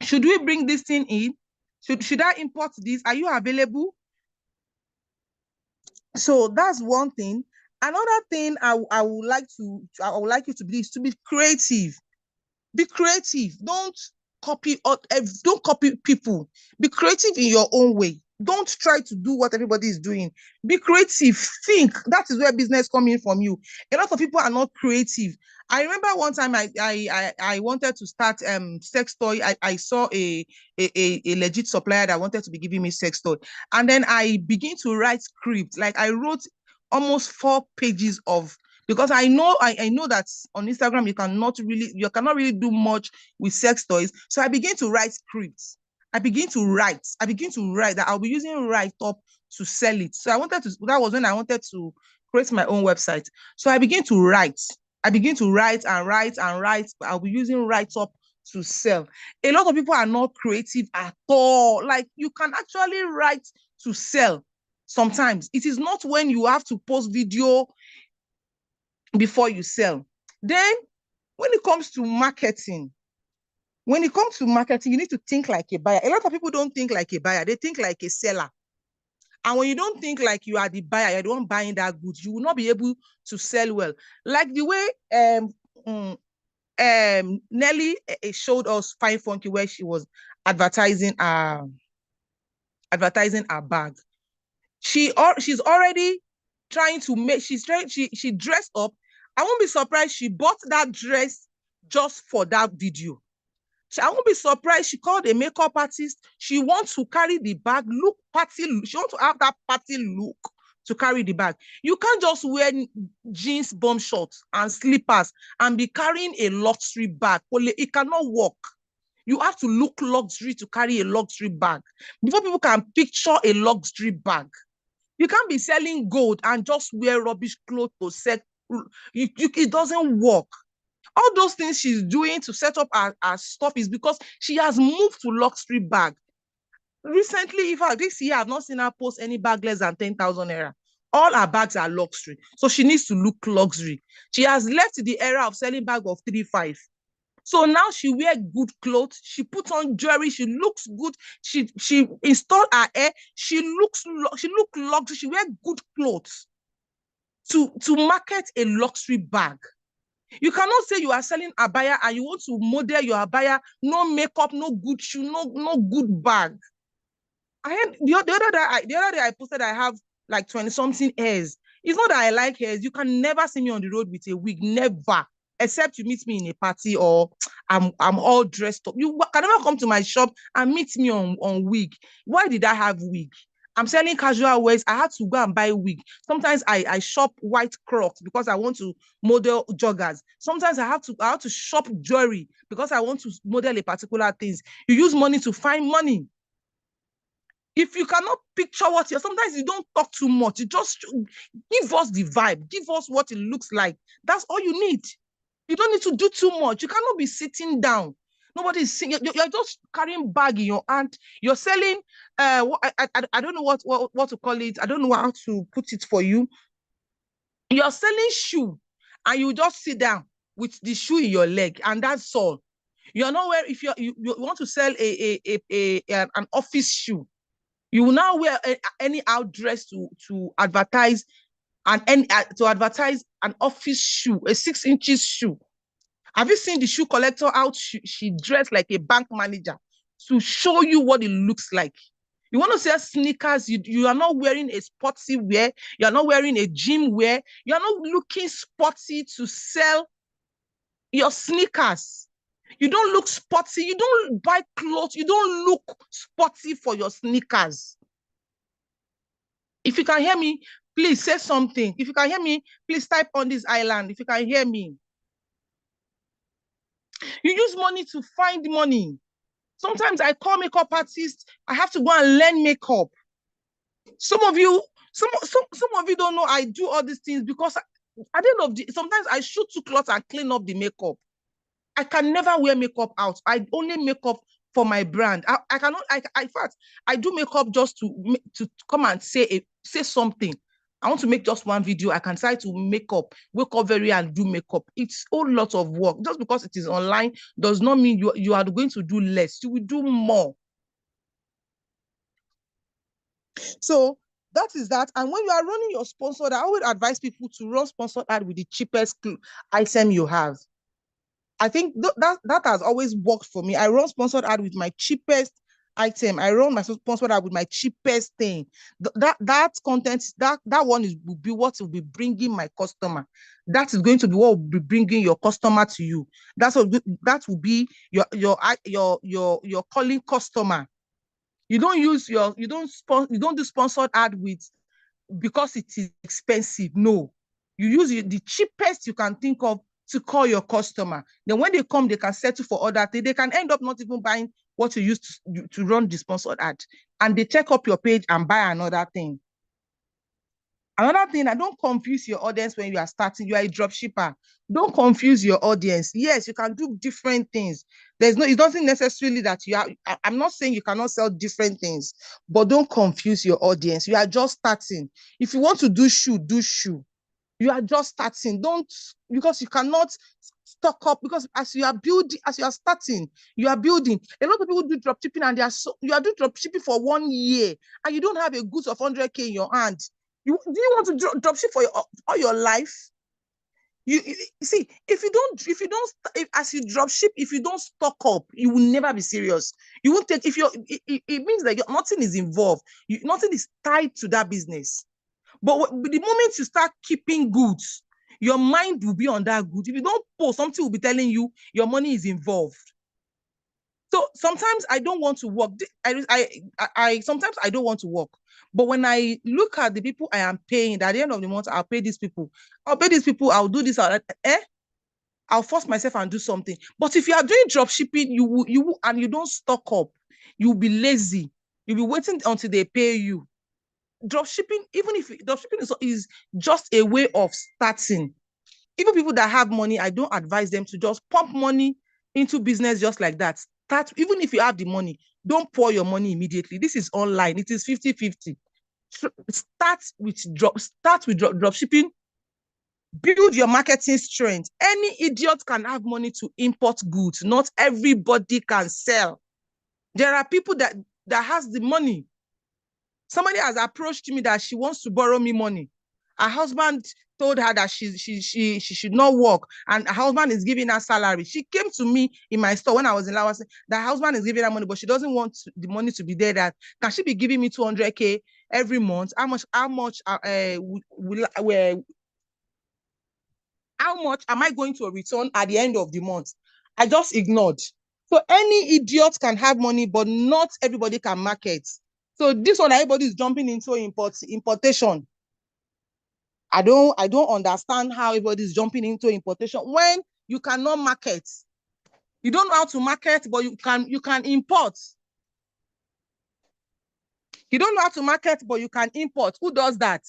Should we bring this thing in? Should I import this? Are you available? So that's one thing. Another thing I would like you to be is to be creative. Be creative. Don't copy people. Be creative in your own way. Don't try to do what everybody is doing. Be creative. Think. That is where business comes in from you. A lot of people are not creative. I remember one time I wanted to start sex toy. I saw a legit supplier that wanted to be giving me sex toy. And then I began to write scripts. Like I wrote almost 4 pages of, because I know that on Instagram you cannot really do much with sex toys. So I began to write scripts. I begin to write that I'll be using write-up to sell it. So that was when I wanted to create my own website. So I began to write. And write. I'll be using write-up to sell. A lot of people are not creative at all. Like you can actually write to sell. Sometimes it is not when you have to post video before you sell. Then when it comes to marketing, you need to think like a buyer. A lot of people don't think like a buyer. They think like a seller. And when you don't think like you are the buyer, you're the one buying that goods, you will not be able to sell well. Like the way Nelly showed us Fine Funky, where she was advertising her bag. She's already trying to make, she dressed up. I won't be surprised she bought that dress just for that video. I won't be surprised she called a makeup artist. She wants to carry the bag, look party. She wants to have that party look to carry the bag. You can't just wear jeans, bomb shorts, and slippers and be carrying a luxury bag. It cannot work. You have to look luxury to carry a luxury bag. Before people can picture a luxury bag, you can't be selling gold and just wear rubbish clothes to sell. It doesn't work. All those things she's doing to set up her stuff is because she has moved to luxury bag. Recently, in fact, this year, I've not seen her post any bag less than 10,000 naira. All her bags are luxury. So she needs to look luxury. She has left the era of selling bag of 3-5. So now she wears good clothes. She puts on jewelry. She looks good. She installed her hair. She looks luxury. She wears good clothes to market a luxury bag. You cannot say you are selling abaya and you want to model your abaya, no makeup, no good shoe, no good bag. The other day I posted I have like 20-something hairs It's not that I like hairs. You can never see me on the road with a wig, never. Except you meet me in a party or I'm all dressed up. You can never come to my shop and meet me on wig. Why did I have wig? I'm selling casual wears. I had to go and buy wig. Sometimes I shop white Crocs because I want to model joggers. Sometimes I have to shop jewelry because I want to model a particular things. You use money to find money. If you cannot picture what you're, sometimes you don't talk too much. You just give us the vibe, give us what it looks like. That's all you need. You don't need to do too much. You cannot be sitting down. Nobody's seeing. You're just carrying bag in your hand. You're selling. I don't know what to call it. I don't know how to put it for you. You're selling shoe, and you just sit down with the shoe in your leg, and that's all. You're not where if you want to sell an office shoe, you will now wear any outdress to advertise to advertise an office shoe, a 6 inches shoe. Have you seen the shoe collector out? She dressed like a bank manager to show you what it looks like. You want to sell sneakers, you are not wearing a sporty wear, you are not wearing a gym wear, you are not looking sporty to sell your sneakers. You don't look sporty, you don't buy clothes, you don't look sporty for your sneakers. If you can hear me, please say something. If you can hear me, please type on this island. If you can hear me. You use money to find money. Sometimes I call makeup artists. I have to go and learn makeup. Some of you don't know I do all these things because at the end of the sometimes I shoot 2 cloths and clean up the makeup. I can never wear makeup out. I only make up for my brand. I cannot. In fact, I do makeup just to come and say something. I want to make just one video. I can try to wake up very and do makeup. It's a lot of work. Just because it is online does not mean you are going to do less. You will do more. So that is that. And when you are running your sponsored, I always advise people to run sponsored ad with the cheapest item you have. I think that has always worked for me. I run sponsored ad with my cheapest item. I run my sponsored ad with my cheapest thing. That content, that one will be what will be bringing my customer. That is going to be what will be bringing your customer to you. That will be your calling customer. You don't do sponsored ad with because it is expensive. No, you use the cheapest you can think of to call your customer. Then when they come, they can settle for other things. They can end up not even buying what you used to run the sponsored ad. And they check up your page and buy another thing. Another thing, don't confuse your audience when you are starting. You are a dropshipper. Don't confuse your audience. Yes, you can do different things. It doesn't necessarily that I'm not saying you cannot sell different things, but don't confuse your audience. You are just starting. If you want to do shoe, do shoe. You are just starting. Because you cannot stock up, because as you are starting, you are building. A lot of people do dropshipping and you are doing dropshipping for 1 year and you don't have a goods of 100K in your hand. Do you want to dropship for all your life? You see, as you dropship, if you don't stock up, you will never be serious. You won't take, it means that nothing is involved. Nothing is tied to that business. But the moment you start keeping goods, your mind will be on that good. If you don't post, something will be telling you your money is involved. So sometimes I don't want to work. Sometimes I don't want to work. But when I look at the people I am paying, at the end of the month, I'll pay these people. I'll do this. I'll force myself and do something. But if you are doing drop shipping, you and you don't stock up, you'll be lazy. You'll be waiting until they pay you. Dropshipping, even if dropshipping is just a way of starting. Even people that have money, I don't advise them to just pump money into business just like that. Even if you have the money, don't pour your money immediately. This is online. It is 50-50. Start with dropshipping. Build your marketing strength. Any idiot can have money to import goods. Not everybody can sell. There are people that has the money. Somebody has approached me that she wants to borrow me money. Her husband told her that she should not work, and her husband is giving her salary. She came to me in my store when I was in Laos. That her husband is giving her money, but she doesn't want the money to be there. That can she be giving me 200K every month? How much am I going to return at the end of the month? I just ignored. So any idiot can have money, but not everybody can market. So this one, everybody is jumping into importation. I don't understand how everybody is jumping into importation when you cannot market. You don't know how to market, but you can import. You don't know how to market, but you can import. Who does that?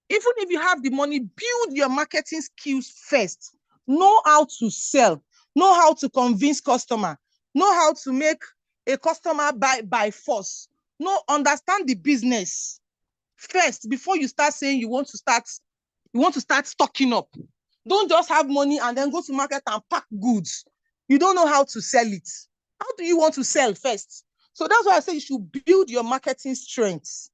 Even if you have the money, build your marketing skills first. Know how to sell. Know how to convince customer. Know how to make a customer buy by force. Understand the business first before you start saying you want to start stocking up. Don't just have money and then go to market and pack goods. You don't know how to sell it. How do you want to sell first? So that's why I say you should build your marketing strengths.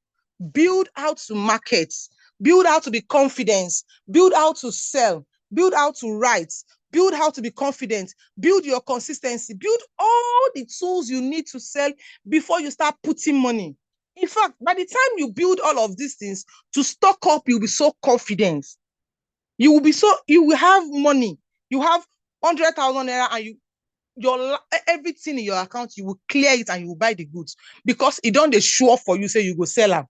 Build how to market. Build how to be confident. Build how to sell. Build how to write. Build how to be confident. Build your consistency. Build all the tools you need to sell before you start putting money. In fact, by the time you build all of these things, to stock up, you'll be so confident. You will have money. You have 100,000 naira and everything in your account, you will clear it and you will buy the goods because it don't show up for you, say you go sell them.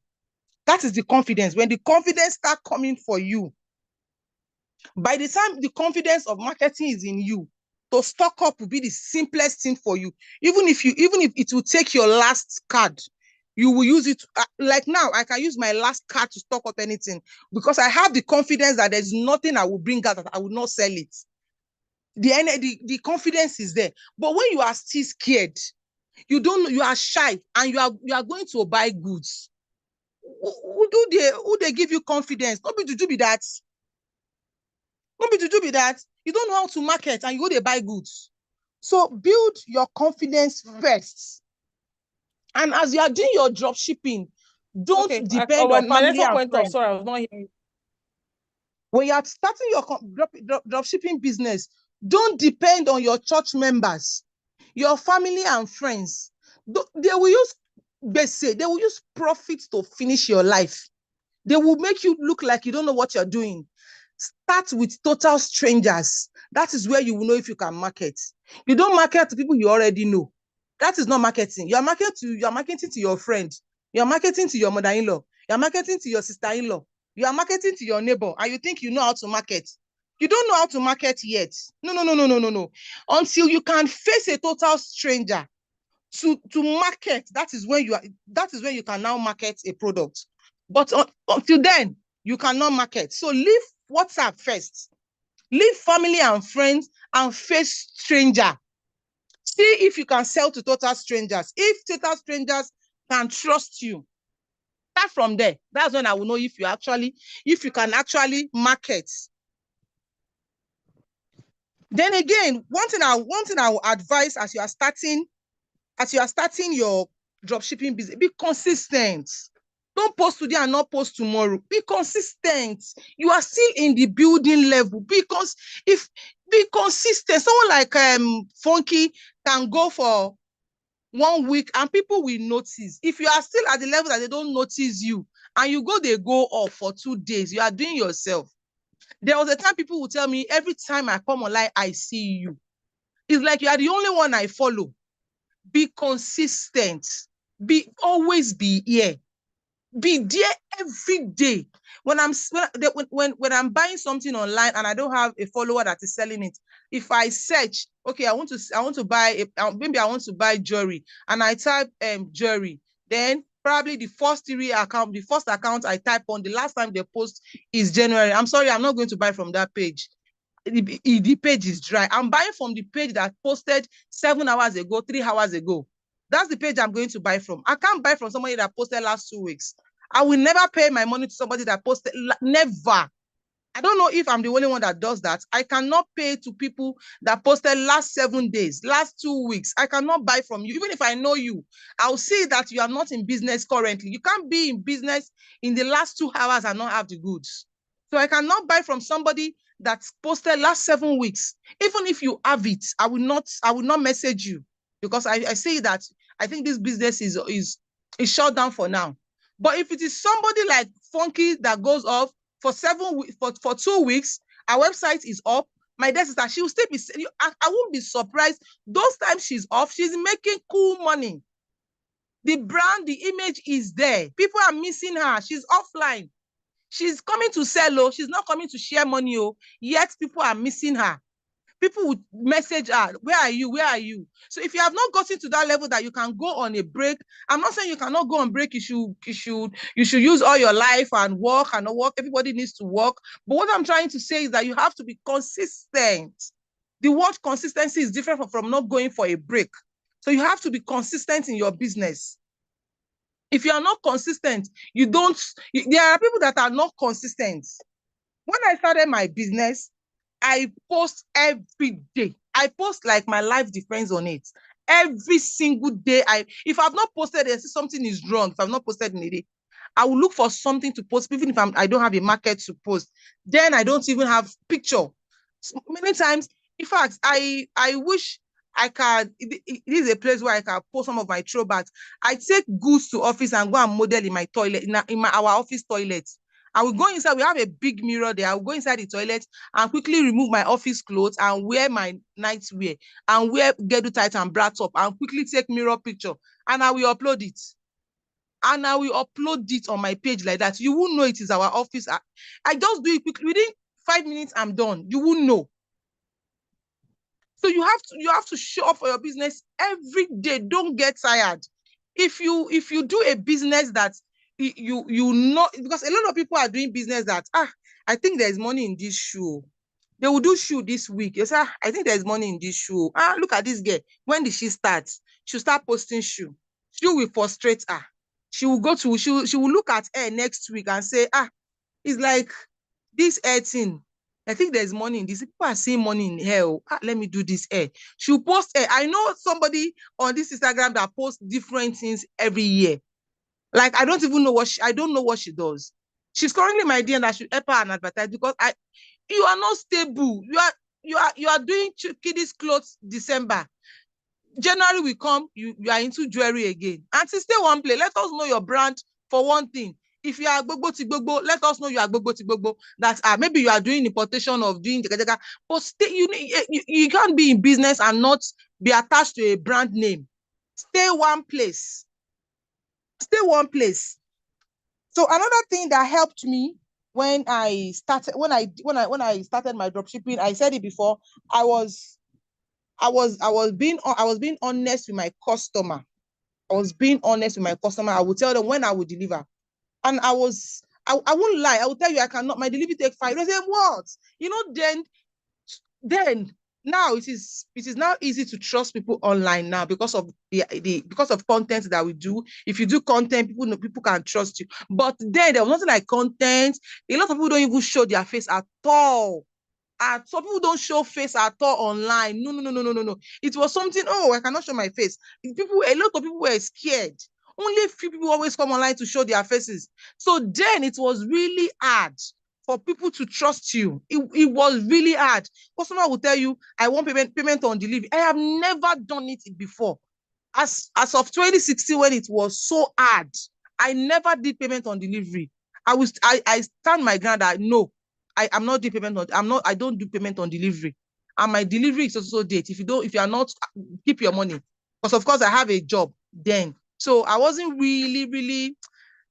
That is the confidence. When the confidence start coming for you, by the time the confidence of marketing is in you, to stock up will be the simplest thing for you. Even if it will take your last card, you will use it. Like now, I can use my last card to stock up anything because I have the confidence that there's nothing I will bring out that I will not sell it. The confidence is there. But when you are still scared, you are shy, and you are going to buy goods. Who they give you confidence? Not be to do with that. Not be to do with that. You don't know how to market and you go to buy goods. So build your confidence first. And as you are doing your drop shipping, don't depend on family and friends. Sorry, I was not hearing. When you are starting your drop shipping business, don't depend on your church members, your family and friends. They will use profit to finish your life. They will make you look like you don't know what you're doing. Start with total strangers. That is where you will know if you can market. You don't market to people you already know. That is not marketing. You are marketing to your friend. You are marketing to your mother-in-law. You are marketing to your sister-in-law. You are marketing to your neighbor, and you think you know how to market. You don't know how to market yet. No. Until you can face a total stranger to market, that is when you can now market a product. But until then, you cannot market. So leave WhatsApp first. Leave family and friends and face stranger. See if you can sell to total strangers. If total strangers can trust you, start from there. That's when I will know if you can actually market. Then again, one thing I will advise as you are starting your dropshipping business, be consistent. Don't post today and not post tomorrow. Be consistent. You are still in the building level. Be consistent. Someone like Funky can go for 1 week and people will notice. If you are still at the level that they don't notice you and they go off for 2 days, you are doing yourself. There was a time people would tell me, every time I come online, I see you. It's like you are the only one I follow. Be consistent. Always be here. Be there every day. When I'm buying something online and I don't have a follower that is selling it, if I search, okay, I want to buy maybe I want to buy jewelry, and I type jewelry, then probably the first account I type on, the last time they post is January. I'm sorry, I'm not going to buy from that page. The page is dry. I'm buying from the page that posted 7 hours ago, 3 hours ago. That's the page I'm going to buy from. I can't buy from somebody that posted last 2 weeks. I will never pay my money to somebody that posted. Never. I don't know if I'm the only one that does that. I cannot pay to people that posted last 7 days, last 2 weeks. I cannot buy from you. Even if I know you, I'll see that you are not in business currently. You can't be in business in the last 2 hours and not have the goods. So I cannot buy from somebody that's posted last 7 weeks. Even if you have it, I will not message you, because I say that I think this business is shut down for now. But if it is somebody like Funky that goes off for 2 weeks, our website is up. My dear sister, she will still be. I won't be surprised. Those times she's off, she's making cool money. The brand, the image is there. People are missing her. She's offline. She's coming to sell, oh. She's not coming to share money, oh. Yet people are missing her. People would message her, where are you? Where are you? So if you have not gotten to that level that you can go on a break, I'm not saying you cannot go on break. You should use all your life and work and not work. Everybody needs to work. But what I'm trying to say is that you have to be consistent. The word consistency is different from not going for a break. So you have to be consistent in your business. If you are not consistent, there are people that are not consistent. When I started my business, I post every day. I post like my life depends on it. Every single day, if I've not posted, I see something is wrong. If I've not posted in a day, I will look for something to post, even if I don't have a market to post. Then I don't even have picture. So many times, in fact, I wish I can. It is a place where I can post some of my throwbacks. I take goods to office and go and model in my toilet, in our office toilet. I will go inside. We have a big mirror there. I will go inside the toilet and quickly remove my office clothes and wear my nightwear and wear gedu tight and bra top and quickly take mirror picture, and I will upload it. And I will upload it on my page like that. You will know it is our office. I just do it quickly. Within 5 minutes, I'm done. You will know. So you have to show up for your business every day. Don't get tired. If you do a business that you know, because a lot of people are doing business that I think there's money in this shoe. They will do shoe this week. You say, I think there's money in this shoe. Look at this girl. When did she start? She'll start posting shoe. Shoe will frustrate her. She will look at her next week and say, it's like this hair thing. I think there's money in this. People are seeing money in hair. Let me do this hair. She'll post hair. I know somebody on this Instagram that posts different things every year. Like, I don't even know I don't know what she does. She's currently my DM that should help her and advertise, because you are not stable. You are doing kiddies clothes December. January will come, you are into jewelry again. And to stay one place, let us know your brand for one thing. If you are gbogbo ti gbogbo, let us know you are gbogbo ti gbogbo. That maybe you are doing importation of doing jaga, but you can't be in business and not be attached to a brand name. Stay one place. Stay one place. So another thing that helped me when I started my dropshipping, I said it before, I was being honest with my customer. I was being honest with my customer. I would tell them when I would deliver. And I won't lie. I will tell you, I cannot, my delivery take 5. They say, what? You know, then now it is now easy to trust people online now because of because of content that we do. If you do content, people can trust you. But then there was nothing like content. A lot of people don't even show their face at all. Some people don't show face at all online. No. It was something, I cannot show my face. A lot of people were scared. Only a few people always come online to show their faces. So then it was really hard for people to trust you. It was really hard. Customer will tell you, I want payment on delivery. I have never done it before. As of 2016, when it was so hard, I never did payment on delivery. I stand my ground that no, I'm not doing payment on, I don't do payment on delivery. And my delivery is also date. If you are not, keep your money. Because of course I have a job then. So I wasn't really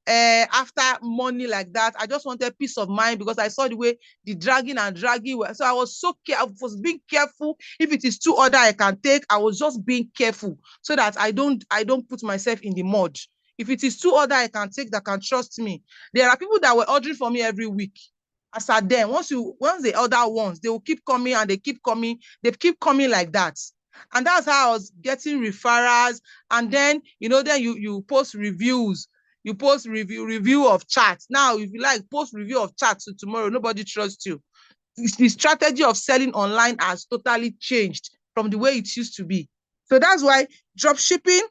after money like that. I just wanted peace of mind because I saw the way the dragging. So I was so careful, was being careful. If it is too order I can take, I was just being careful so that I don't put myself in the mud. If it is too order I can take that can trust me. There are people that were ordering for me every week. As at then, once they order once, they will keep coming and they keep coming like that. And that's how I was getting referrals. And then, then you post reviews. You post review of charts. Now, if you like, post review of charts to tomorrow, nobody trusts you. The strategy of selling online has totally changed from the way it used to be. So that's why dropshipping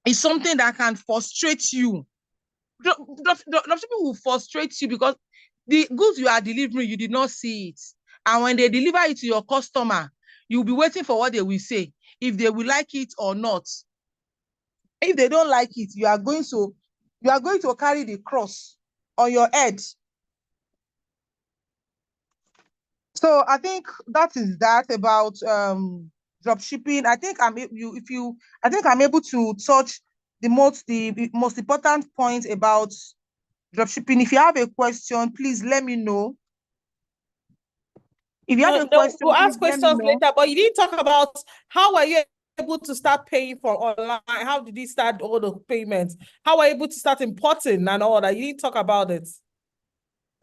is something that can frustrate you. Dropshipping will frustrate you because the goods you are delivering, you did not see it. And when they deliver it to your customer, you'll be waiting for what they will say, if they will like it or not. If they don't like it, you are going to carry the cross on your head. So I think that is that about drop shipping. I think I'm able to touch the most important point about drop shipping. If you have a question, please let me know. If you have a question, we'll please ask let me questions know. later, but you didn't talk about how are you able to start paying for online? How did you start all the payments? How are you able to start importing and all that? You didn't talk about it.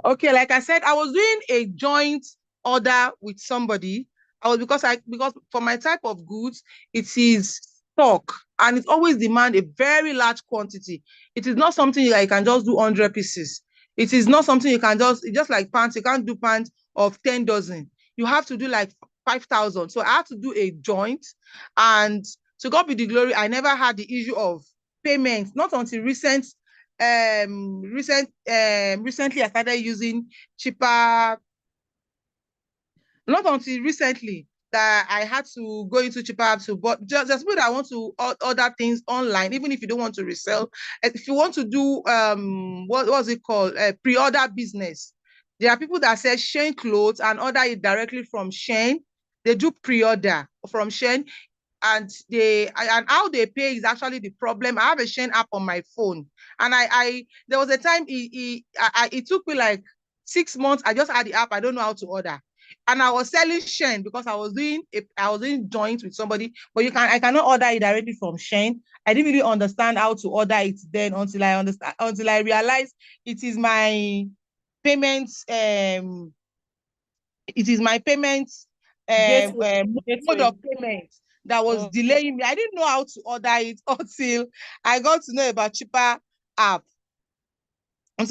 Okay, like I said, I was doing a joint order with somebody. Because for my type of goods, it is stock and it always demand a very large quantity. It is not something you can just do 100 pieces. It is not something you can it's just like pants. You can't do pants of 10 dozen. You have to do like 5,000. So I had to do a joint, and to God be the glory, I never had the issue of payments, not until recently I started using cheaper. Not until recently that I had to go into cheaper apps but just people that want to order things online, even if you don't want to resell. If you want to do what's it called, pre-order business, there are people that sell Shein clothes and order it directly from Shein. They do pre-order from Shein, and how they pay is actually the problem. I have a Shein app on my phone, and there was a time it took me like 6 months. I just had the app. I don't know how to order, and I was selling Shein because I was doing joint with somebody. But I cannot order it directly from Shein. I didn't really understand how to order it then until I realized it is my payments. It is my payments mode of payment that was delaying me. I didn't know how to order it until I got to know about cheaper app. It's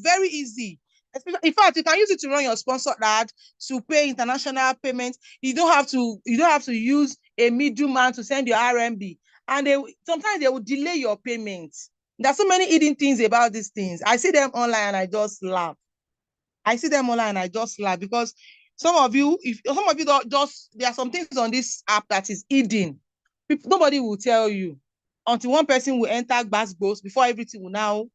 very easy. In fact, you can use it to run your sponsored ad, to pay international payments. You don't have to use a middleman to send your RMB. And sometimes they will delay your payments. There's so many hidden things about these things. I see them online and I just laugh. Because some of you don't there are some things on this app that is hidden. Nobody will tell you until one person will enter Gbasgbos before everything will now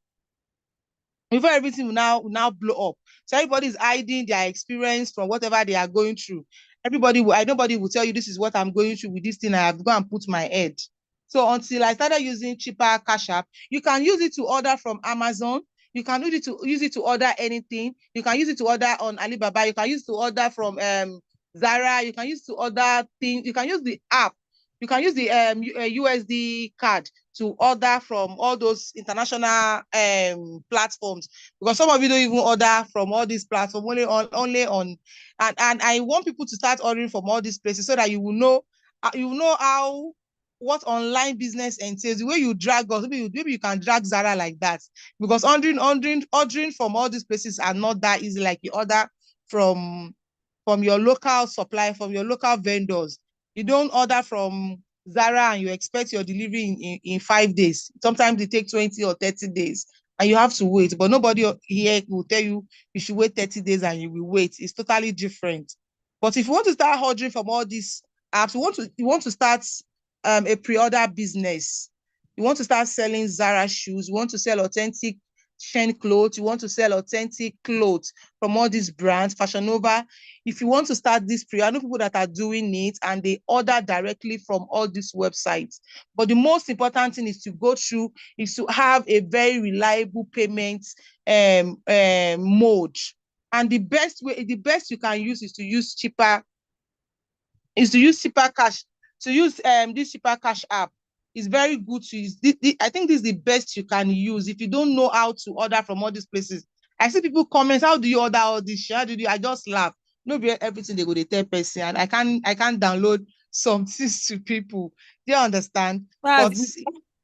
blow up. So everybody is hiding their experience from whatever they are going through. Nobody will tell you this is what I'm going through with this thing I have to go and put my head. So until I started using cheaper Cash App, you can use it to order from Amazon. You can use it to order anything. You can use it to order on Alibaba. You can use it to order from Zara. You can use it to order things. You can use the app. You can use the USD card to order from all those international platforms, because some of you don't even order from all these platforms, only on and I want people to start ordering from all these places so that you will know what online business entails. The way you drag us, maybe you can drag Zara like that, because ordering from all these places are not that easy like you order from your local supply, from your local vendors. You don't order from Zara and you expect your delivery in 5 days. Sometimes it takes 20 or 30 days and you have to wait. But nobody here will tell you you should wait 30 days and you will wait. It's totally different. But if you want to start ordering from all these apps, you want to start a pre-order business. You want to start selling Zara shoes. You want to sell authentic Shein clothes. You want to sell authentic clothes from all these brands, Fashion Nova. If you want to start this I know people that are doing it and they order directly from all these websites. But the most important thing is to have a very reliable payment mode. And the best you can use is to use cheaper cash. To use this cheaper cash app is very good to use. I think this is the best you can use if you don't know how to order from all these places. I see people comment, how do you order all this? How do you? I just laugh. Nobody everything they go to tell person, and I can't download some things to people. Do you understand? That's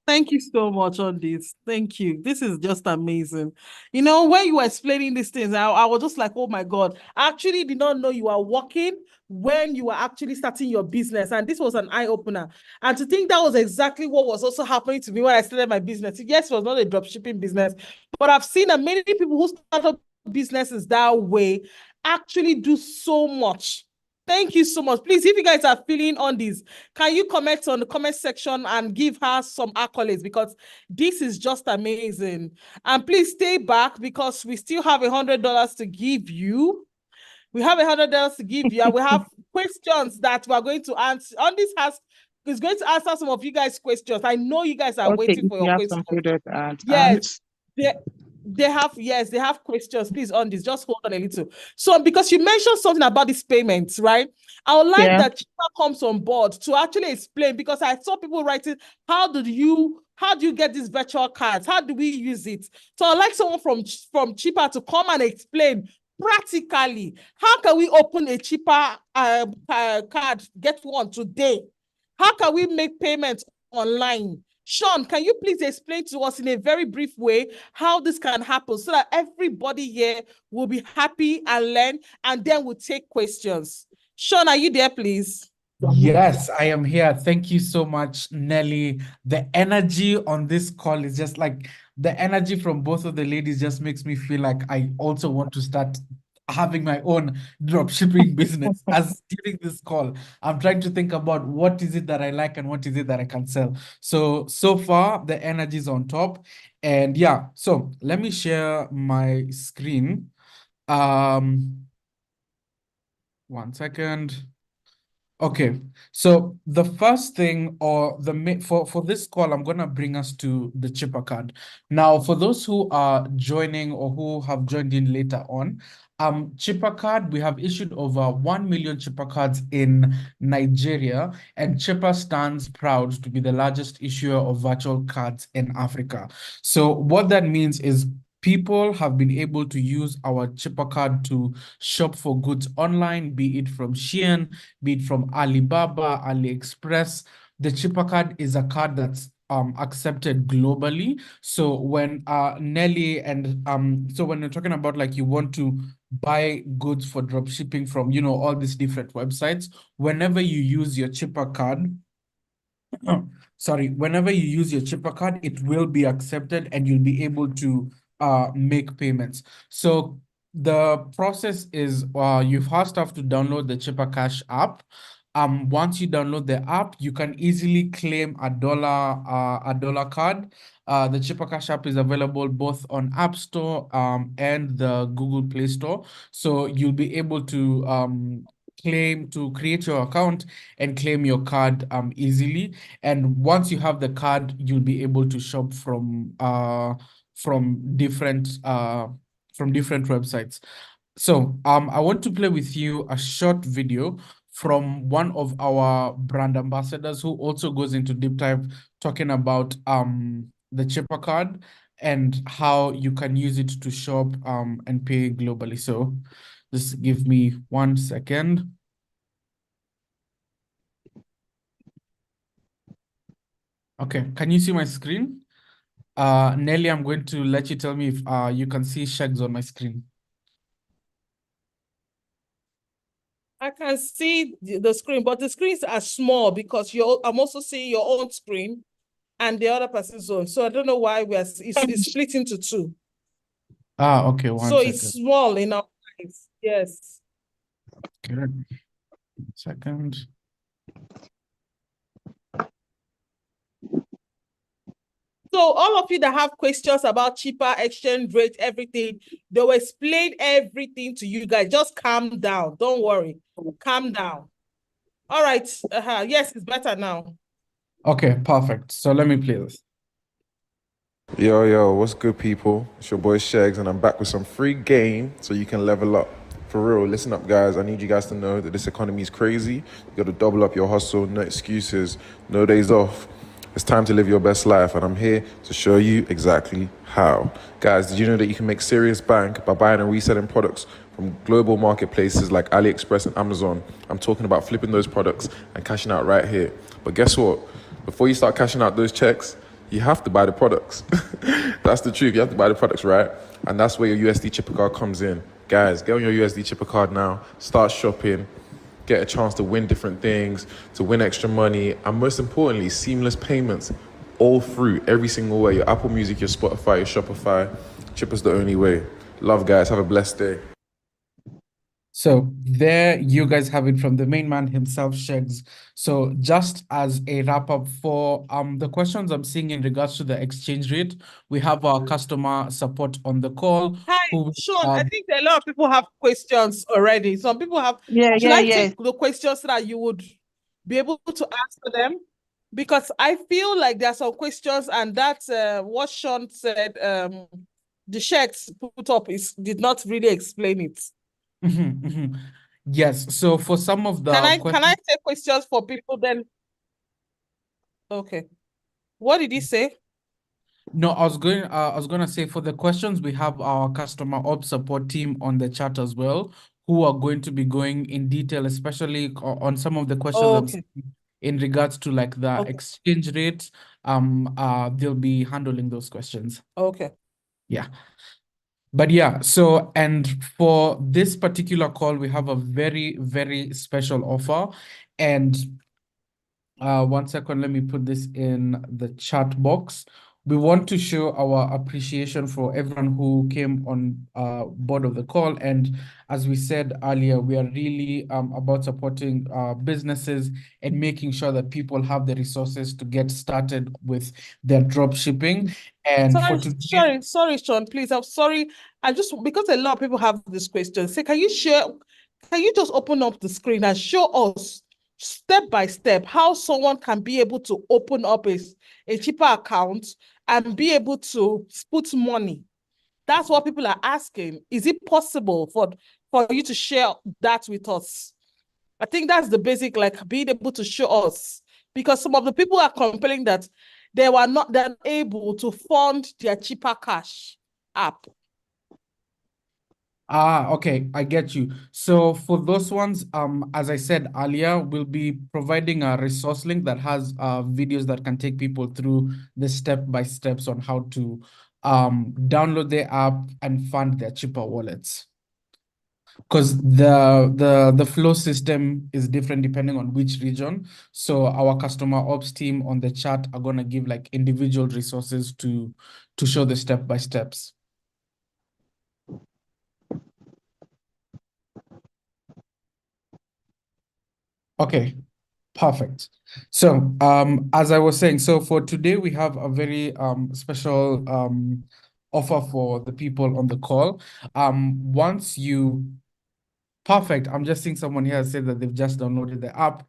Thank you so much on this. Thank you. This is just amazing. You know, when you were explaining these things, I was just like, oh my God, I actually did not know you were working when you were actually starting your business. And this was an eye-opener. And to think that was exactly what was also happening to me when I started my business. Yes, it was not a dropshipping business, but I've seen that many people who start up businesses that way actually do so much. Thank you so much. Please, if you guys are feeling on this, can you comment on the comment section and give her some accolades, because this is just amazing. And please stay back because we still have $100 to give you. We have $100 to give you, and we have questions that we are going to answer. On this is going to answer some of you guys' questions. I know you guys are Okay, waiting if for you your have questions. some product ads. Yes. They have questions. Please, on this, just hold on a little. So, because you mentioned something about these payments, right? I would like that Chipa comes on board to actually explain, because I saw people writing, how do you get these virtual cards? How do we use it? So I'd like someone from Chipa to come and explain practically, how can we open a Chipa card, get one today? How can we make payments online? Sean, can you please explain to us in a very brief way how this can happen so that everybody here will be happy and learn, and then we'll take questions? Sean, are you there, please? Yes, I am here. Thank you so much, Nelly. The energy on this call is just like the energy from both of the ladies just makes me feel like I also want to start having my own dropshipping business. As during this call, I'm trying to think about what is it that I like and what is it that I can sell. So far, the energy is on top. And yeah, so let me share my screen. 1 second. Okay, so the first thing, or for this call, I'm gonna bring us to the chipper card. Now, for those who are joining or who have joined in later on, chipper card, we have issued over 1 million chipper cards in Nigeria, and Chipper stands proud to be the largest issuer of virtual cards in Africa. So what that means is people have been able to use our chipper card to shop for goods online, be it from Shein, be it from Alibaba, AliExpress. The chipper card is a card that's accepted globally. So when Nelly and so when you're talking about like you want to buy goods for drop shipping from all these different websites, whenever you use your chipper card, whenever you use your chipper card, it will be accepted and you'll be able to make payments. So the process is you first have to download the Chipper Cash app. Once you download the app, you can easily claim a dollar card. The Chipper Cash app is available both on App Store and the Google Play Store. So you'll be able to create your account and claim your card easily. And once you have the card, you'll be able to shop from different websites. So I want to play with you a short video from one of our brand ambassadors who also goes into deep dive talking about the chipper card and how you can use it to shop and pay globally. So just give me 1 second. Okay, can you see my screen? Nelly, I'm going to let you tell me if you can see Shags on my screen. I can see the screen, but the screens are small because I'm also seeing your own screen and the other person's own. So I don't know why it's split into two. Okay, one second. It's small in our eyes. Yes. Okay, 1 second. So all of you that have questions about cheaper exchange rate, everything, they will explain everything to you guys. Just calm down. Don't worry. Calm down. All right. Yes, it's better now. Okay, perfect. So let me play this. Yo, what's good, people? It's your boy Shags, and I'm back with some free game so you can level up. For real, listen up, guys. I need you guys to know that this economy is crazy. You got to double up your hustle, no excuses, no days off. It's time to live your best life, and I'm here to show you exactly how. Guys, did you know that you can make serious bank by buying and reselling products from global marketplaces like AliExpress and Amazon? I'm talking about flipping those products and cashing out right here. But guess what? Before you start cashing out those checks, you have to buy the products. That's the truth. You have to buy the products, right? And that's where your USD chipper card comes in. Guys, get on your USD chipper card now. Start shopping. Get a chance to win different things, to win extra money, and most importantly, seamless payments all through every single way. Your Apple Music, your Spotify, your Shopify. Chipper's the only way. Love, guys. Have a blessed day. So there you guys have it from the main man himself, Shegs. So just as a wrap up for the questions I'm seeing in regards to the exchange rate, we have our customer support on the call. Hi, Who Sean. I think a lot of people have questions already. Some people have. Should I take the questions so that you would be able to answer them? Because I feel like there are some questions, and that's what Sean said. The checks put up did not really explain it. Yes. So for some of the Can I questions, take questions for people then? Okay. What did he say? no, I was gonna say for the questions, we have our customer ops support team on the chat as well, who are going to be going in detail, especially on some of the questions I'm Okay. seeing in regards to like the Okay. exchange rate. They'll be handling those questions. Okay. Yeah. But yeah, so and for this particular call, we have a very, very special offer. And 1 second, let me put this in the chat box. We want to show our appreciation for everyone who came on board of the call. And as we said earlier, we are really about supporting businesses and making sure that people have the resources to get started with their drop shipping. And for today, Sorry, Sean, please. I'm sorry. I just, because a lot of people have this question. Say, can you just open up the screen and show us step by step how someone can be able to open up a cheaper account and be able to put money? That's what people are asking. Is it possible for you to share that with us? I think that's the basic, like being able to show us, because some of the people are complaining that they're able to fund their cheaper cash app. Okay, I get you. So for those ones, as I said earlier, we'll be providing a resource link that has videos that can take people through the step-by-steps on how to download the app and fund their cheaper wallets. Because the flow system is different depending on which region. So our customer ops team on the chat are gonna give like individual resources to show the step-by-steps. Okay, perfect. So, as I was saying, so for today we have a very special offer for the people on the call. Perfect. I'm just seeing someone here say that they've just downloaded the app.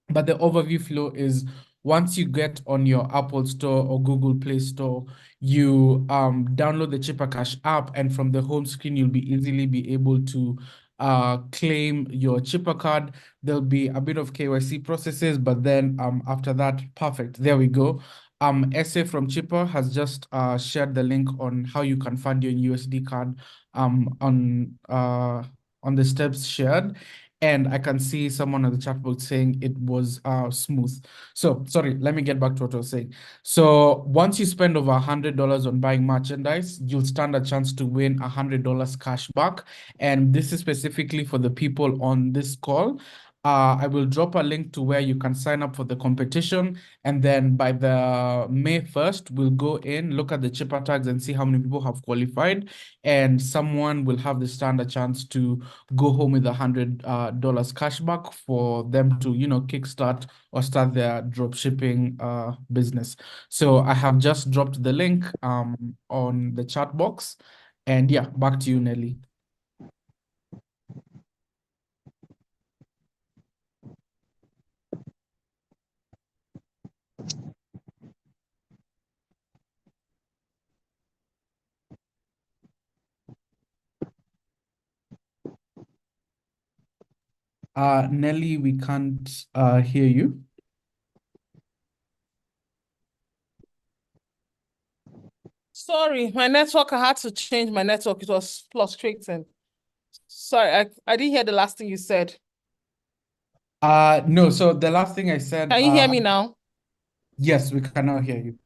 But the overview flow is once you get on your Apple Store or Google Play Store, you download the Chipper Cash app, and from the home screen, you'll easily be able to claim your chipper card. There'll be a bit of KYC processes, but then after that, perfect. There we go. SA from Chipper has just shared the link on how you can fund your USD card on the steps shared. And I can see someone on the chat box saying it was smooth. So sorry, let me get back to what I was saying. So once you spend over $100 on buying merchandise, you'll stand a chance to win $100 cash back. And this is specifically for the people on this call. I will drop a link to where you can sign up for the competition. And then by the May 1st, we'll go in, look at the chipper tags and see how many people have qualified. And someone will have the standard chance to go home with $100 cash back for them to, kickstart or start their drop shipping business. So I have just dropped the link on the chat box. And yeah, back to you, Nelly. Nelly, we can't hear you. Sorry, my network, I had to change my network. It was frustrating. Sorry, I didn't hear the last thing you said. No, so the last thing I said. Can you hear me now? Yes, we can now hear you.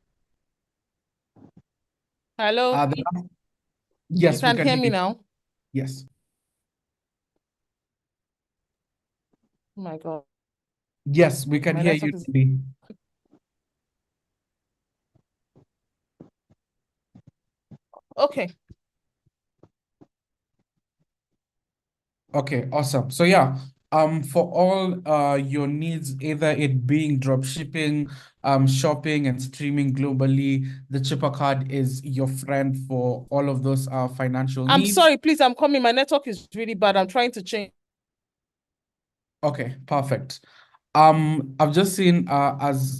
Hello. Yes, You can we can hear hear me you. now. Yes. Oh my God. Yes, we can My hear network you. is- Nelly. Okay. Okay, awesome. So yeah, for all your needs, either it being drop shipping, shopping and streaming globally, the Chipper card is your friend for all of those financial I'm needs. sorry, please. I'm coming. My network is really bad. I'm trying to change. Okay, perfect. I've just seen as